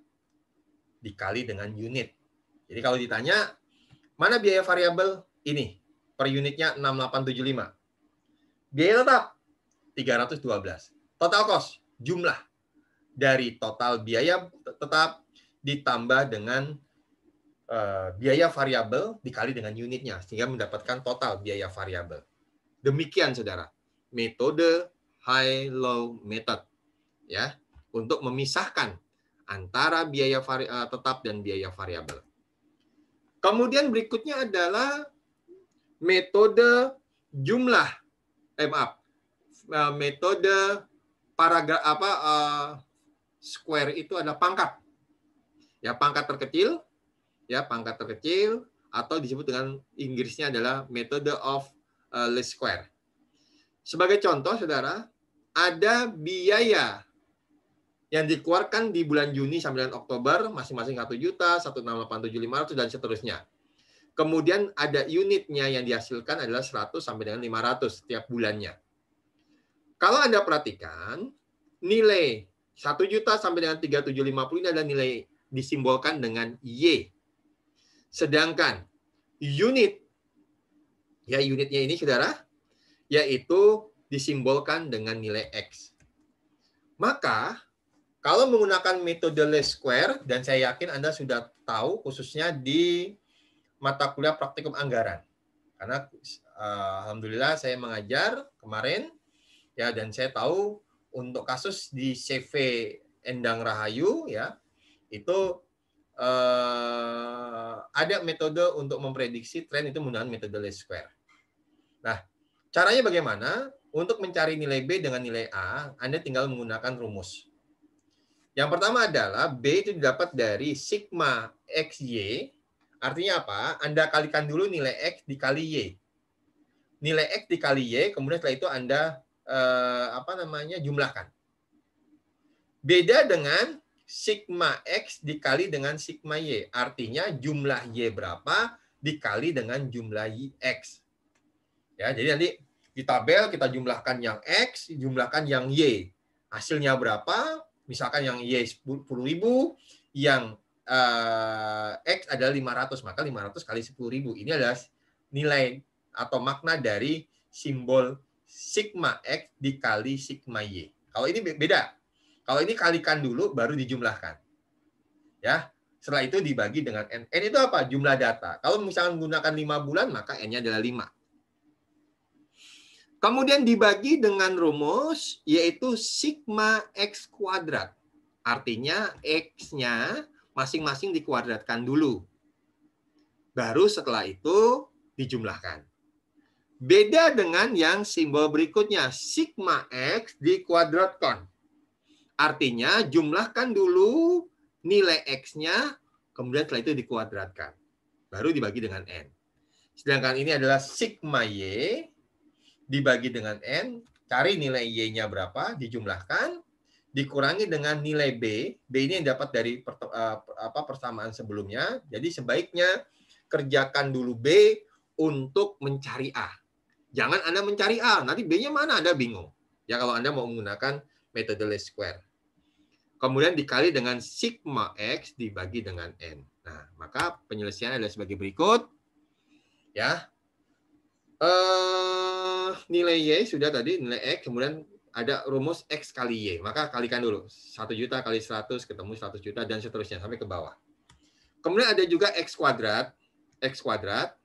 dikali dengan unit. Jadi kalau ditanya mana biaya variabel ini per unitnya 6.875. Biaya tetap 312. Total cost jumlah dari total biaya tetap ditambah dengan biaya variabel dikali dengan unitnya sehingga mendapatkan total biaya variabel. Demikian saudara, metode high-low method ya untuk memisahkan antara biaya tetap dan biaya variabel. Kemudian berikutnya adalah metode jumlah metode paragraf square itu adalah pangkat. Ya, pangkat terkecil atau disebut dengan Inggrisnya adalah metode of least square. Sebagai contoh, saudara, ada biaya yang dikeluarkan di bulan Juni sampai dengan Oktober, masing-masing 1 juta, 168.700, dan seterusnya. Kemudian ada unitnya yang dihasilkan adalah 100 sampai dengan 500 setiap bulannya. Kalau Anda perhatikan, nilai 1 juta sampai dengan 3.750 ini adalah nilai disimbolkan dengan Y. Sedangkan unitnya ini, saudara, yaitu disimbolkan dengan nilai X. Maka, kalau menggunakan metode least square, dan saya yakin Anda sudah tahu khususnya di mata kuliah praktikum anggaran. Karena alhamdulillah saya mengajar kemarin, ya, dan saya tahu untuk kasus di CV Endang Rahayu, ya, itu ada metode untuk memprediksi tren itu menggunakan metode least square. Nah, caranya bagaimana? Untuk mencari nilai B dengan nilai A, Anda tinggal menggunakan rumus. Yang pertama adalah B itu didapat dari sigma XY. Artinya apa? Anda kalikan dulu nilai X dikali Y. Nilai X dikali Y, kemudian setelah itu Anda jumlahkan. Beda dengan sigma X dikali dengan sigma Y. Artinya jumlah Y berapa dikali dengan jumlah X. Ya, jadi nanti di tabel kita jumlahkan yang X, jumlahkan yang Y. Hasilnya berapa? Misalkan yang Y 10.000, yang X adalah 500, maka 500 kali 10.000. Ini adalah nilai atau makna dari simbol sigma X dikali sigma Y. Kalau ini beda. Kalau ini kalikan dulu, baru dijumlahkan. Ya, setelah itu dibagi dengan N. N itu apa? Jumlah data. Kalau misalkan menggunakan 5 bulan, maka N-nya adalah 5. Kemudian dibagi dengan rumus, yaitu sigma X kuadrat. Artinya, X-nya masing-masing dikuadratkan dulu. Baru setelah itu dijumlahkan. Beda dengan yang simbol berikutnya, sigma X dikuadratkan. Artinya, jumlahkan dulu nilai X-nya, kemudian setelah itu dikuadratkan. Baru dibagi dengan N. Sedangkan ini adalah sigma Y, dibagi dengan N, cari nilai Y-nya berapa, dijumlahkan, dikurangi dengan nilai B. B ini yang dapat dari persamaan sebelumnya. Jadi sebaiknya kerjakan dulu B untuk mencari A. Jangan Anda mencari A, nanti B-nya mana Anda bingung. Ya, kalau Anda mau menggunakan metode least square. Kemudian dikali dengan sigma X dibagi dengan N. Nah, maka penyelesaiannya adalah sebagai berikut. Ya. Nilai Y sudah tadi, nilai X, kemudian ada rumus X kali Y. Maka kalikan dulu. 1 juta kali 100 ketemu 100 juta dan seterusnya sampai ke bawah. Kemudian ada juga X kuadrat. X kuadrat.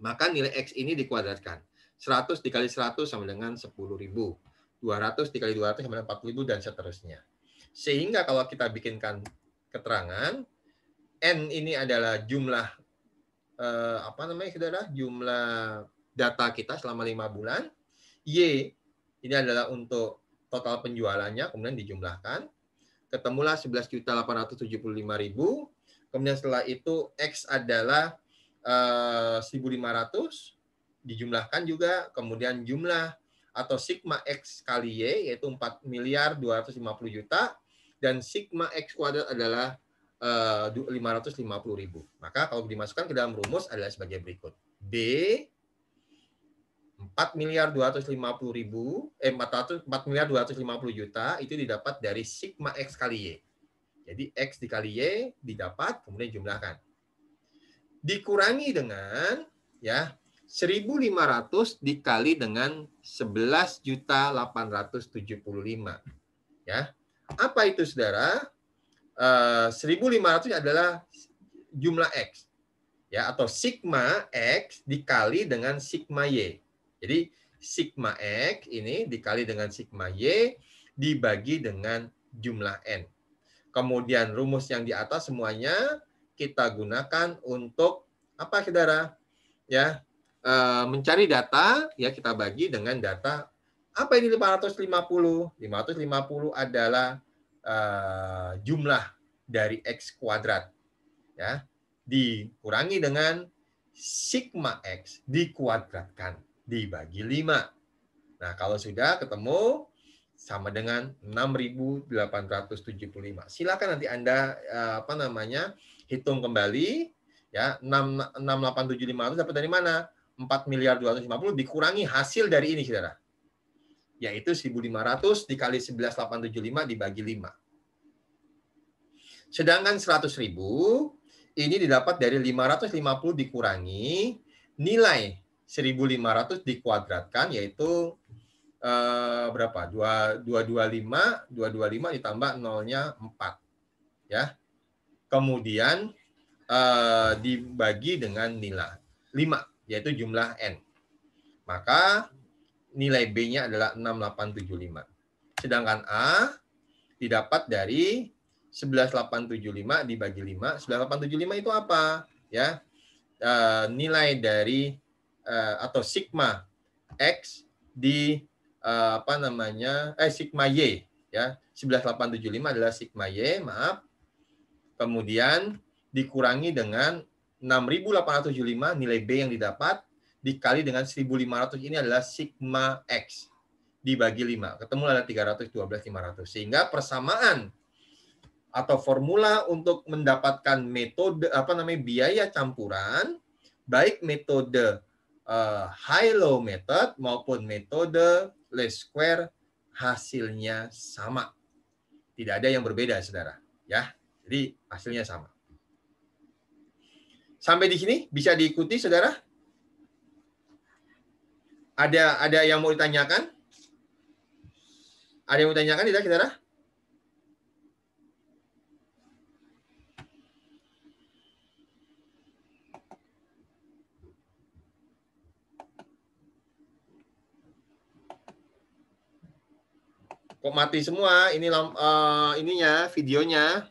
Maka nilai X ini dikuadratkan. 100 dikali 100 sama dengan 10.000. 200 dikali 200 sama dengan 40.000 dan seterusnya. Sehingga kalau kita bikinkan keterangan, N ini adalah jumlah apa namanya saudara, jumlah data kita selama 5 bulan. Y ini adalah untuk total penjualannya, kemudian dijumlahkan. Ketemulah 11.875.000. Kemudian setelah itu X adalah 1.500, dijumlahkan juga. Kemudian jumlah atau sigma X kali Y yaitu 4.250.000.000, dan sigma X kuadrat adalah 550.000. Maka kalau dimasukkan ke dalam rumus adalah sebagai berikut. B 4.250.000 itu didapat dari sigma X kali Y. Jadi X dikali Y didapat, kemudian jumlahkan. Dikurangi dengan ya 1.500 dikali dengan 11.875. Ya. Apa itu saudara? 1.500 adalah jumlah X. Ya, atau sigma X dikali dengan sigma Y. Jadi sigma X ini dikali dengan sigma Y dibagi dengan jumlah N. Kemudian rumus yang di atas semuanya kita gunakan untuk apa saudara? Ya, mencari data, ya kita bagi dengan data. Apa ini 550? 550 adalah jumlah dari X kuadrat. Ya, dikurangi dengan sigma X dikuadratkan dibagi 5. Nah, kalau sudah ketemu sama dengan 6.875. Silakan nanti Anda hitung kembali ya. 6.875 itu dapat dari mana? 4.250 dikurangi hasil dari ini saudara. Yaitu 1.500 dikali 11.875 dibagi 5. Sedangkan 100.000 ini didapat dari 550 dikurangi nilai 1.500 dikuadratkan, yaitu berapa? 225 ditambah nolnya 4. Ya. Kemudian dibagi dengan nilai 5, yaitu jumlah N. Maka nilai B-nya adalah 6.875. Sedangkan A didapat dari 11.875 dibagi 5. 11.875 itu apa? Ya, nilai dari atau sigma X di sigma Y. Ya, 11.875 adalah sigma Y, maaf. Kemudian dikurangi dengan 6.875 nilai B yang didapat dikali dengan 1.500 ini adalah sigma X dibagi 5. Ketemu adalah 312.500. Sehingga persamaan atau formula untuk mendapatkan metode biaya campuran, baik metode high-low method maupun metode least square, hasilnya sama. Tidak ada yang berbeda, saudara. Ya, jadi hasilnya sama. Sampai di sini bisa diikuti, saudara? Ada yang mau ditanyakan? Ada yang mau ditanyakan tidak, saudara? Kok mati semua? Ini ininya, videonya.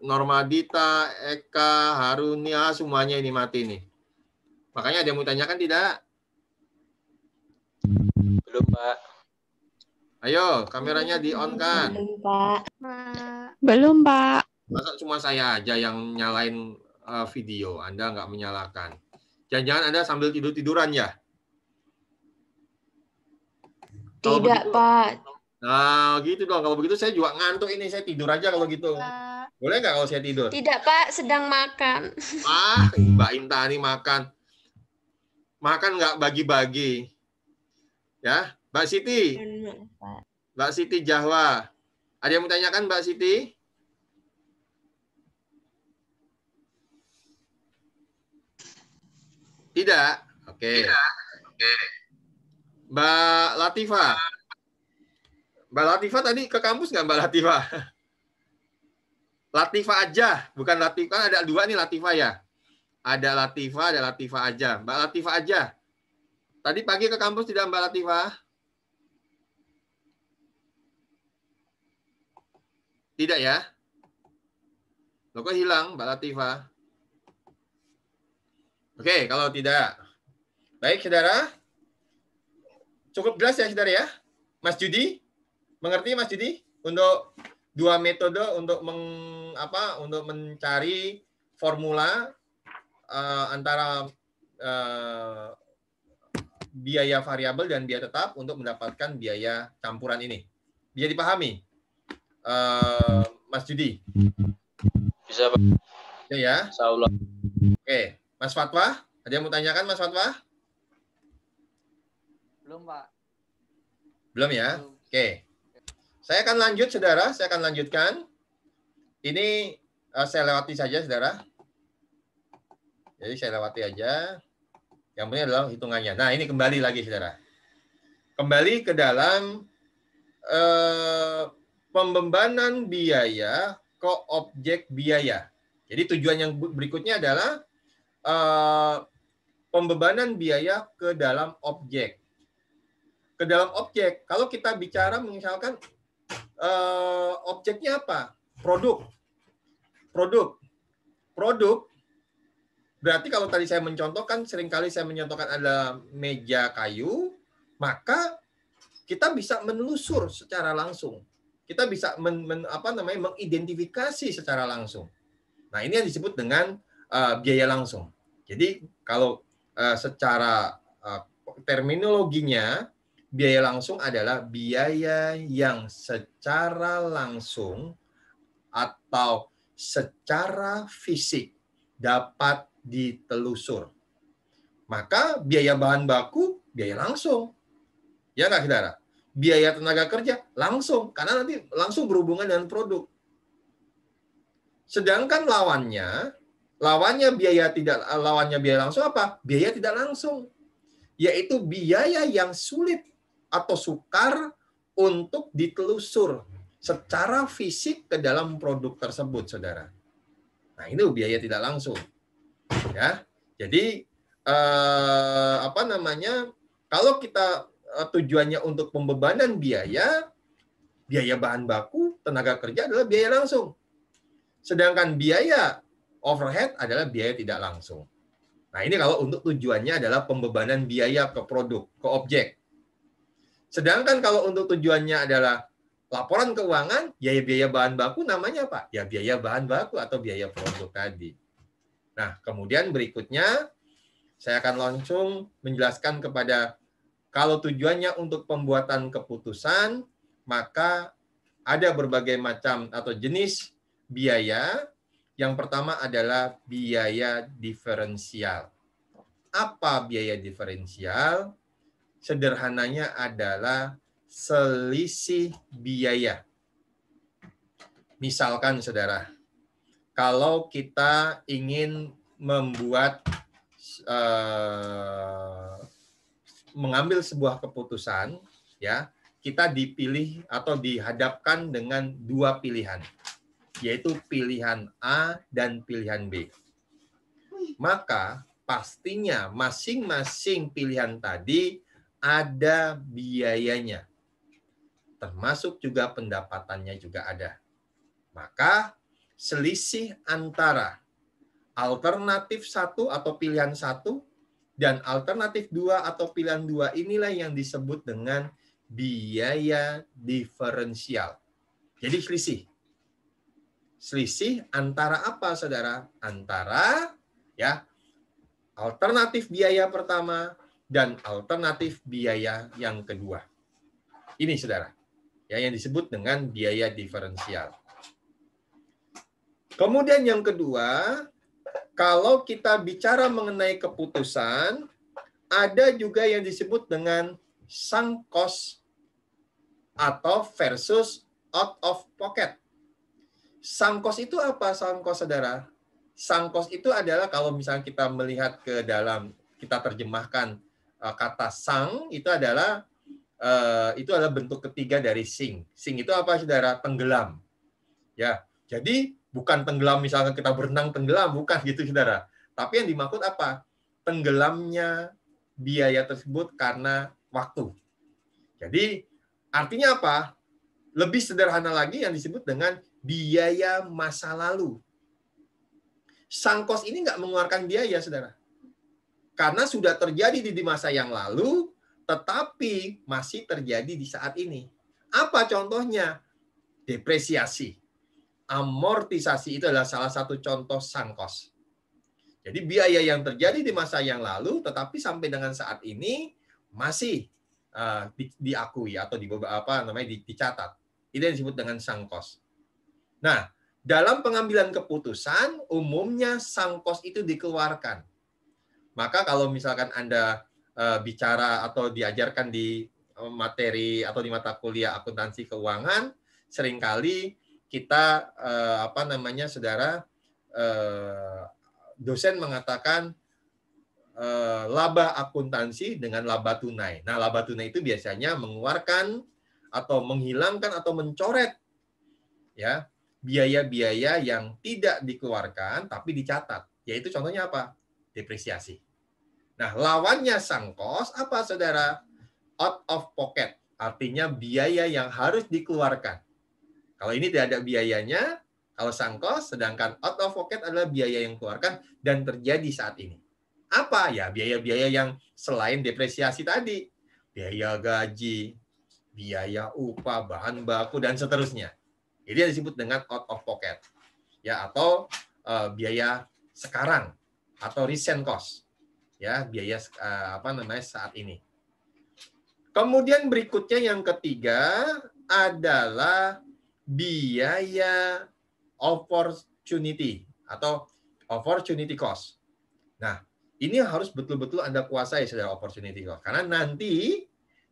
Normadita, Eka, Harunia, semuanya ini mati nih. Makanya ada yang mau tanyakan tidak? Belum, Pak. Ayo, kameranya di-on kan? Belum, Pak. Belum, Pak. Masa cuma saya aja yang nyalain video, Anda nggak menyalakan. Jangan-jangan Anda sambil tidur-tiduran ya? Kalau Tidak, begitu, Pak. nah, gitu dong. Kalau begitu saya juga ngantuk ini. Saya tidur aja kalau gitu. Boleh nggak kalau saya tidur? Tidak, Pak. Sedang makan. Mbak Inta ini makan. Makan nggak bagi-bagi. Ya, Mbak Siti. Mbak Siti Jahwa. Ada yang mau tanyakan, Mbak Siti? Tidak? Oke. Mbak Latifah. Mbak Latifah tadi ke kampus nggak, Mbak Latifah? Latifah aja, bukan Latifah. Ada dua nih Latifah ya. Ada Latifah aja. Mbak Latifah aja. Tadi pagi ke kampus tidak, Mbak Latifah? Tidak ya? Loh, kok hilang, Mbak Latifah? Oke, kalau tidak. Baik, saudara. Cukup jelas ya, saudara ya? Mas Judi, mengerti Mas Judi? Untuk dua metode untuk untuk mencari formula antara biaya variabel dan biaya tetap untuk mendapatkan biaya campuran ini. Bisa dipahami, Mas Judi? Bisa, Pak. Ya. Insyaallah. Oke, Mas Fatwa, ada yang mau tanyakan Mas Fatwa? Belum, Pak. Belum ya? Belum. Oke. Saya akan lanjut, saudara. Saya akan lanjutkan. Ini saya lewati saja, saudara. Jadi saya lewati aja. Yang penting adalah hitungannya. Nah, ini kembali lagi, saudara. Kembali ke dalam pembebanan biaya ke objek biaya. Jadi tujuan yang berikutnya adalah pembebanan biaya ke dalam objek. Ke dalam objek, kalau kita bicara misalkan objeknya apa? Produk. Berarti kalau tadi saya mencontohkan, seringkali saya mencontohkan ada meja kayu, maka kita bisa menelusur secara langsung. Kita bisa mengidentifikasi secara langsung. Nah, ini yang disebut dengan biaya langsung. Jadi kalau secara terminologinya, biaya langsung adalah biaya yang secara langsung atau secara fisik dapat ditelusur. Maka biaya bahan baku, biaya langsung. Ya nggak, saudara? Biaya tenaga kerja, langsung. Karena nanti langsung berhubungan dengan produk. Sedangkan lawannya biaya langsung apa? Biaya tidak langsung. Yaitu biaya yang sulit atau sukar untuk ditelusur secara fisik ke dalam produk tersebut, saudara. Nah, ini biaya tidak langsung. Ya. Jadi kalau kita tujuannya untuk pembebanan biaya bahan baku, tenaga kerja adalah biaya langsung. Sedangkan biaya overhead adalah biaya tidak langsung. Nah, ini kalau untuk tujuannya adalah pembebanan biaya ke produk, ke objek. Sedangkan kalau untuk tujuannya adalah laporan keuangan, biaya bahan baku namanya apa? Ya biaya bahan baku atau biaya produk tadi. Nah, kemudian berikutnya saya akan langsung menjelaskan kepada kalau tujuannya untuk pembuatan keputusan, maka ada berbagai macam atau jenis biaya. Yang pertama adalah biaya diferensial. Apa biaya diferensial? Sederhananya adalah selisih biaya. Misalkan, saudara, kalau kita ingin mengambil sebuah keputusan, ya, kita dipilih atau dihadapkan dengan dua pilihan, yaitu pilihan A dan pilihan B. Maka pastinya masing-masing pilihan tadi ada biayanya, termasuk juga pendapatannya juga ada. Maka selisih antara alternatif 1 atau pilihan 1 dan alternatif 2 atau pilihan 2 inilah yang disebut dengan biaya diferensial. Jadi selisih antara apa, saudara? Antara ya alternatif biaya pertama dan alternatif biaya yang kedua. Ini, saudara, ya, yang disebut dengan biaya diferensial. Kemudian yang kedua, kalau kita bicara mengenai keputusan, ada juga yang disebut dengan sunk cost atau versus out of pocket. Sunk cost itu apa, sunk cost, saudara? Sunk cost itu adalah kalau misalnya kita melihat ke dalam, kita terjemahkan kata sunk itu adalah bentuk ketiga dari sink. Sink itu apa, saudara? Tenggelam. Ya, jadi bukan tenggelam misalnya kita berenang tenggelam, bukan gitu, saudara. Tapi yang dimaksud apa? Tenggelamnya biaya tersebut karena waktu. Jadi artinya apa? Lebih sederhana lagi yang disebut dengan biaya masa lalu. Sunk cost ini nggak mengeluarkan biaya, saudara. Karena sudah terjadi di masa yang lalu, tetapi masih terjadi di saat ini. Apa contohnya? Depresiasi. Amortisasi itu adalah salah satu contoh sunk cost. Jadi biaya yang terjadi di masa yang lalu, tetapi sampai dengan saat ini masih diakui atau dicatat. Itu yang disebut dengan sunk cost. Nah, dalam pengambilan keputusan, umumnya sunk cost itu dikeluarkan. Maka kalau misalkan Anda bicara atau diajarkan di materi atau di mata kuliah akuntansi keuangan, seringkali kita saudara, dosen mengatakan laba akuntansi dengan laba tunai. Nah, laba tunai itu biasanya mengeluarkan atau menghilangkan atau mencoret ya biaya-biaya yang tidak dikeluarkan tapi dicatat. Yaitu contohnya apa? Depresiasi. Nah, lawannya sunk cost apa, saudara? Out of pocket. Artinya biaya yang harus dikeluarkan. Kalau ini tidak ada biayanya, kalau sunk cost, sedangkan out of pocket adalah biaya yang dikeluarkan dan terjadi saat ini. Apa? Ya, biaya-biaya yang selain depresiasi tadi. Biaya gaji, biaya upah, bahan baku, dan seterusnya. Ini yang disebut dengan out of pocket. Ya, atau biaya sekarang atau recent cost. Ya, biaya saat ini. Kemudian berikutnya yang ketiga adalah biaya opportunity atau opportunity cost. Nah, ini harus betul-betul Anda kuasai, saudara, opportunity cost. Karena nanti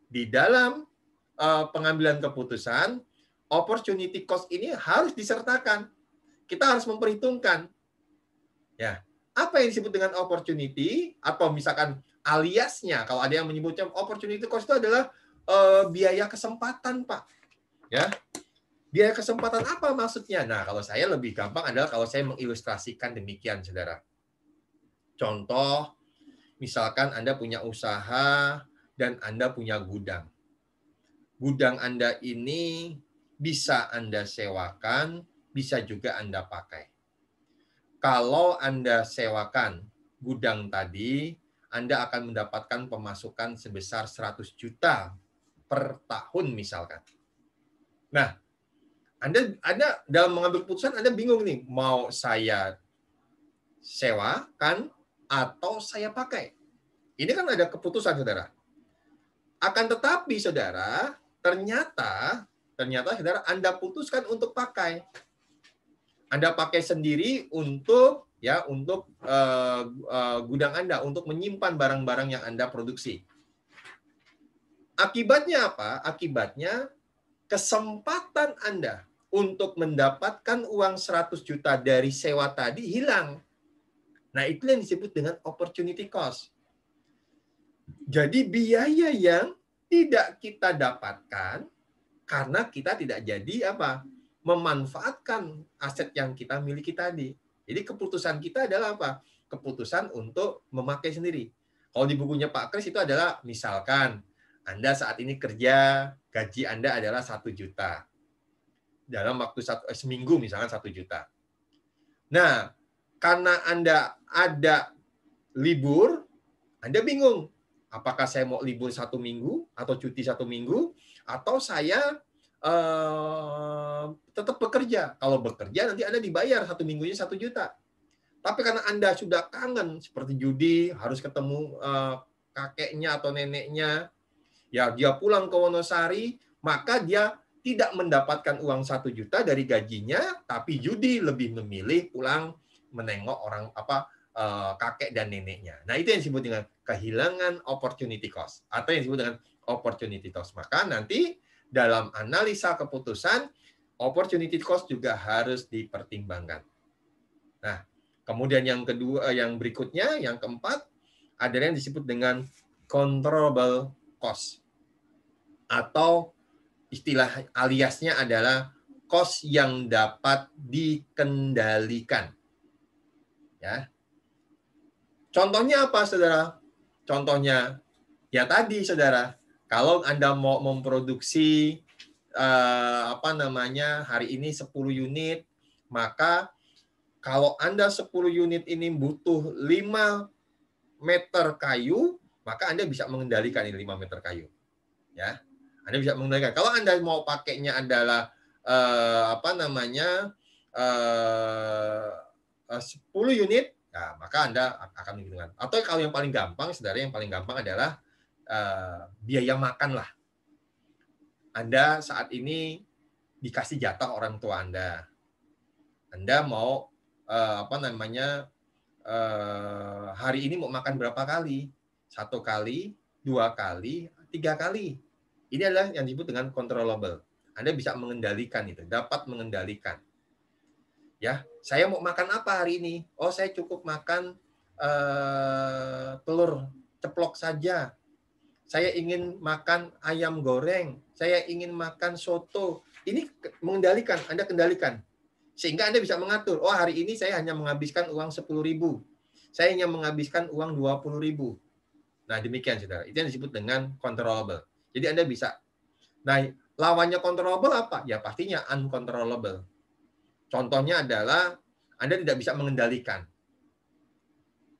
di dalam pengambilan keputusan, opportunity cost ini harus disertakan. Kita harus memperhitungkan. Ya, apa yang disebut dengan opportunity atau misalkan aliasnya, kalau ada yang menyebutnya opportunity cost itu adalah biaya kesempatan, Pak. Ya. Biaya kesempatan apa maksudnya? Nah, kalau saya lebih gampang adalah kalau saya mengilustrasikan demikian, saudara. Contoh, misalkan Anda punya usaha dan Anda punya gudang. Gudang Anda ini bisa Anda sewakan, bisa juga Anda pakai. Kalau Anda sewakan gudang tadi, Anda akan mendapatkan pemasukan sebesar 100 juta per tahun misalkan. Nah, Anda dalam mengambil keputusan Anda bingung nih, mau saya sewakan atau saya pakai. Ini kan ada keputusan, saudara. Akan tetapi, saudara, ternyata saudara Anda putuskan untuk pakai. Anda pakai sendiri untuk gudang Anda, untuk menyimpan barang-barang yang Anda produksi. Akibatnya apa? Akibatnya kesempatan Anda untuk mendapatkan uang 100 juta dari sewa tadi hilang. Nah, itu yang disebut dengan opportunity cost. Jadi biaya yang tidak kita dapatkan karena kita tidak jadi memanfaatkan aset yang kita miliki tadi. Jadi keputusan kita adalah apa? Keputusan untuk memakai sendiri. Kalau di bukunya Pak Kris itu adalah misalkan Anda saat ini kerja, gaji Anda adalah 1 juta. Dalam waktu seminggu misalkan 1 juta. Nah, karena Anda ada libur, Anda bingung. Apakah saya mau libur 1 minggu atau cuti 1 minggu, atau saya tetap bekerja. Kalau bekerja nanti Anda dibayar 1 minggunya 1 juta. Tapi karena Anda sudah kangen, seperti judi, harus ketemu kakeknya atau neneknya, ya dia pulang ke Wonosari, maka dia tidak mendapatkan uang 1 juta dari gajinya, tapi judi lebih memilih pulang menengok orang kakek dan neneknya. Nah, itu yang disebut dengan kehilangan opportunity cost atau yang disebut dengan opportunity cost. Maka nanti dalam analisa keputusan, opportunity cost juga harus dipertimbangkan. Nah, kemudian yang kedua, yang berikutnya, yang keempat, ada yang disebut dengan controllable cost. Atau istilah aliasnya adalah cost yang dapat dikendalikan. Ya. Contohnya apa, saudara? Contohnya, ya tadi, saudara, kalau Anda mau memproduksi hari ini 10 unit, maka kalau Anda 10 unit ini butuh 5 meter kayu, maka Anda bisa mengendalikan ini 5 meter kayu. Ya. Anda bisa mengendalikan. Kalau Anda mau pakainya adalah 10 unit, nah, maka Anda akan menghitungan. Atau kalau yang paling gampang, saudara, yang paling gampang adalah biaya makan lah. Anda saat ini dikasih jatah orang tua Anda. Anda mau hari ini mau makan berapa kali? 1 kali, 2 kali, 3 kali. Ini adalah yang disebut dengan controllable. Anda bisa mengendalikan itu, dapat mengendalikan. Ya, saya mau makan apa hari ini? Oh, saya cukup makan telur ceplok saja. Saya ingin makan ayam goreng. Saya ingin makan soto. Ini mengendalikan, Anda kendalikan. Sehingga Anda bisa mengatur, oh hari ini saya hanya menghabiskan uang 10.000. Saya hanya menghabiskan uang 20.000. Nah, demikian, saudara. Itu yang disebut dengan controllable. Jadi Anda bisa. Nah, lawannya controllable apa? Ya pastinya uncontrollable. Contohnya adalah Anda tidak bisa mengendalikan.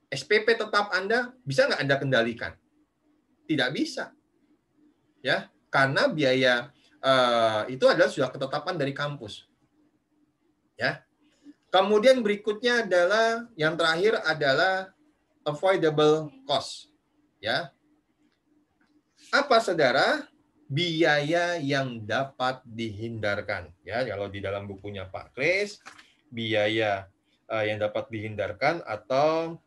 SPP tetap Anda, bisa nggak Anda kendalikan? Tidak bisa. Ya, karena biaya itu adalah sudah ketetapan dari kampus. Ya. Kemudian berikutnya adalah, yang terakhir adalah avoidable cost. Ya. Apa, saudara? Biaya yang dapat dihindarkan. Ya, kalau di dalam bukunya Pak Kris, biaya yang dapat dihindarkan atau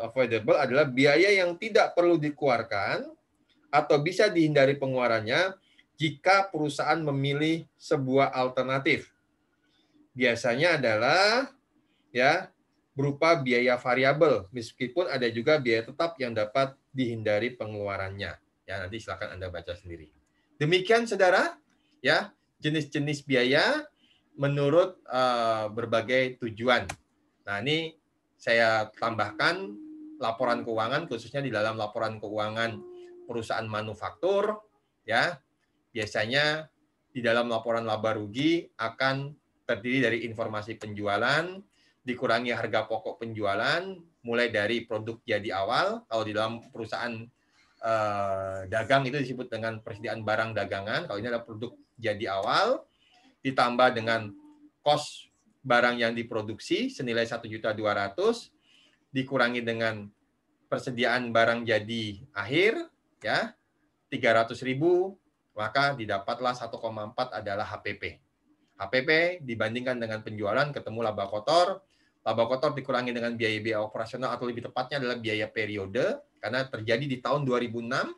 avoidable adalah biaya yang tidak perlu dikeluarkan atau bisa dihindari pengeluarannya jika perusahaan memilih sebuah alternatif. Biasanya adalah ya berupa biaya variabel, meskipun ada juga biaya tetap yang dapat dihindari pengeluarannya. Ya, nanti silakan Anda baca sendiri. Demikian, saudara, ya, jenis-jenis biaya menurut berbagai tujuan. Nah, ini saya tambahkan laporan keuangan, khususnya di dalam laporan keuangan perusahaan manufaktur, ya. Biasanya di dalam laporan laba rugi akan terdiri dari informasi penjualan, dikurangi harga pokok penjualan, mulai dari produk jadi awal. Kalau di dalam perusahaan dagang itu disebut dengan persediaan barang dagangan. Kalau ini adalah produk jadi awal, ditambah dengan kos barang yang diproduksi senilai 1.200.000, dikurangi dengan persediaan barang jadi akhir, ya 300.000, maka didapatlah 1,4 adalah HPP. HPP dibandingkan dengan penjualan ketemu laba kotor. Laba kotor dikurangi dengan biaya-biaya operasional, atau lebih tepatnya adalah biaya periode, karena terjadi di tahun 2006,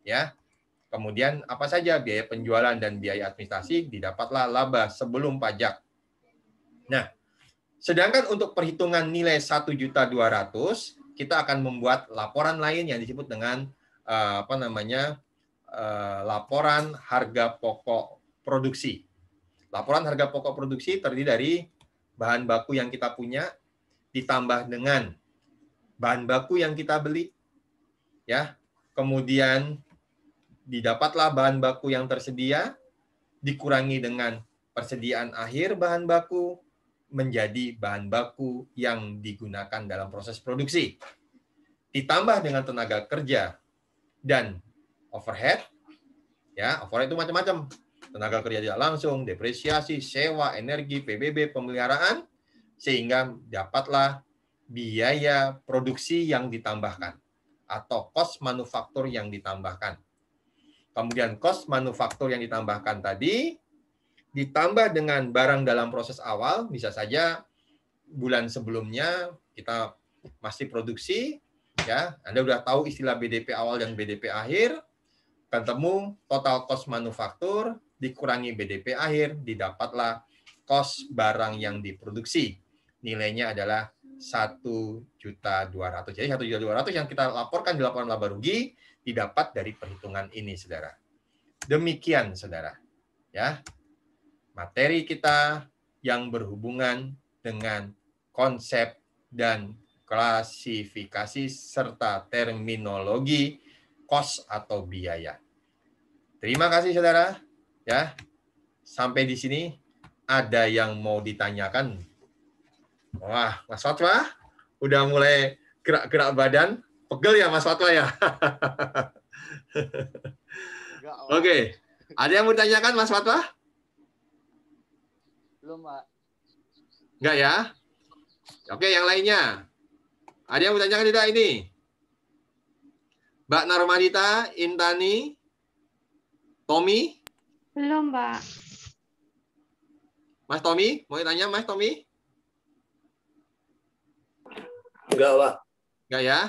ya. Kemudian apa saja biaya penjualan dan biaya administrasi, didapatlah laba sebelum pajak. Nah, sedangkan untuk perhitungan nilai 1.200.000, kita akan membuat laporan lain yang disebut dengan laporan harga pokok produksi. Laporan harga pokok produksi terdiri dari bahan baku yang kita punya, ditambah dengan bahan baku yang kita beli, ya. Kemudian didapatlah bahan baku yang tersedia, dikurangi dengan persediaan akhir bahan baku, menjadi bahan baku yang digunakan dalam proses produksi. Ditambah dengan tenaga kerja dan overhead, ya, overhead itu macam-macam. Tenaga kerja tidak langsung, depresiasi, sewa, energi, PBB, pemeliharaan, sehingga dapatlah biaya produksi yang ditambahkan atau cost manufaktur yang ditambahkan. Kemudian cost manufaktur yang ditambahkan tadi ditambah dengan barang dalam proses awal, bisa saja bulan sebelumnya kita masih produksi, ya. Anda sudah tahu istilah BDP awal dan BDP akhir, ketemu total cost manufaktur dikurangi BDP akhir, didapatlah cost barang yang diproduksi. Nilainya adalah 1.200.000. Jadi 1.200.000 yang kita laporkan di laporan laba rugi didapat dari perhitungan ini, saudara. Demikian, saudara. Ya, materi kita yang berhubungan dengan konsep dan klasifikasi serta terminologi cost atau biaya. Terima kasih, saudara. Ya, sampai di sini ada yang mau ditanyakan? Wah, Mas Fatwa udah mulai gerak-gerak badan, pegel ya Mas Fatwa ya. Oke, ada yang mau ditanyakan Mas Fatwa? Belum, Pak. Enggak ya? Oke, yang lainnya. Ada yang mau ditanyakan tidak ini? Mbak Narmadita, Intani, Tommy? Belum, Pak. Mas Tommy, mau ditanya Mas Tommy? Enggak, Pak. Enggak ya?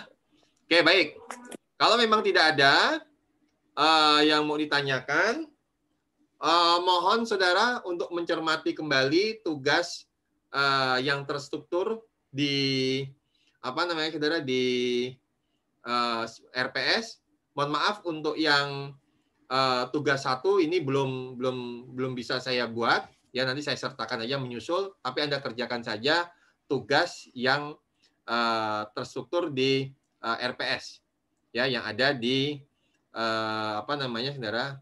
Oke, baik. Kalau memang tidak ada yang mau ditanyakan, mohon saudara untuk mencermati kembali tugas yang terstruktur di saudara di RPS. Mohon maaf untuk yang tugas 1 ini belum bisa saya buat. Ya, nanti saya sertakan aja menyusul, tapi Anda kerjakan saja tugas yang terstruktur di RPS ya, yang ada di saudara,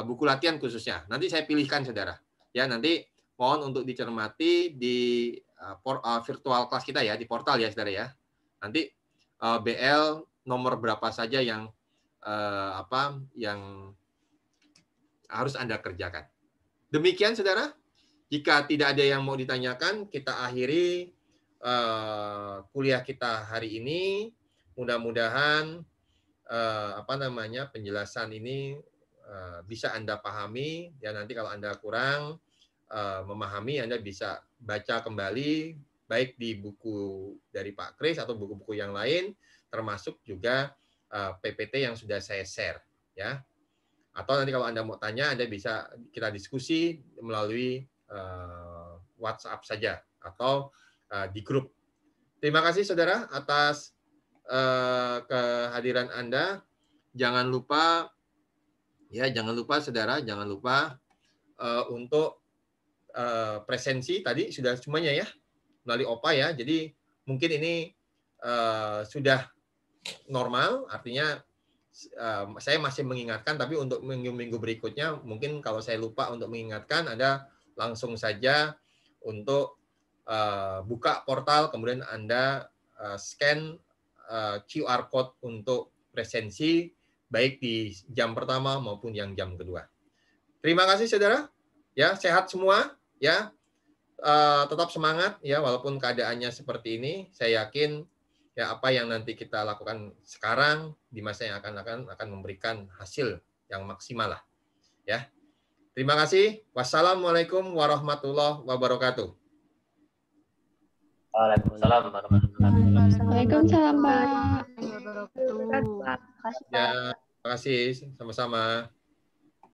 buku latihan khususnya. Nanti saya pilihkan saudara. Ya, nanti mohon untuk dicermati di virtual kelas kita ya, di portal ya saudara ya. Nanti BL nomor berapa saja yang yang harus Anda kerjakan. Demikian saudara. Jika tidak ada yang mau ditanyakan, kita akhiri kuliah kita hari ini. Mudah-mudahan penjelasan ini bisa Anda pahami. Ya, nanti kalau Anda kurang memahami, Anda bisa baca kembali baik di buku dari Pak Kris atau buku-buku yang lain, termasuk juga PPT yang sudah saya share ya. Atau nanti kalau Anda mau tanya, Anda bisa kita diskusi melalui WhatsApp saja atau di grup. Terima kasih saudara atas kehadiran Anda. Jangan lupa saudara, jangan lupa untuk presensi tadi sudah semuanya ya melalui OPA ya. Jadi mungkin ini sudah normal, artinya saya masih mengingatkan, tapi untuk minggu-minggu berikutnya mungkin kalau saya lupa untuk mengingatkan, Anda langsung saja untuk buka portal, kemudian Anda scan QR code untuk presensi, baik di jam pertama maupun yang jam kedua. Terima kasih saudara, ya sehat semua, ya tetap semangat ya walaupun keadaannya seperti ini. Saya yakin ya apa yang nanti kita lakukan sekarang di masa yang akan memberikan hasil yang maksimal lah, ya. Terima kasih. Wassalamualaikum warahmatullahi wabarakatuh. Waalaikumsalam warahmatullahi wabarakatuh. Waalaikumsalam, Pak. Wabarakatuh. Ya, terima kasih. Sama-sama.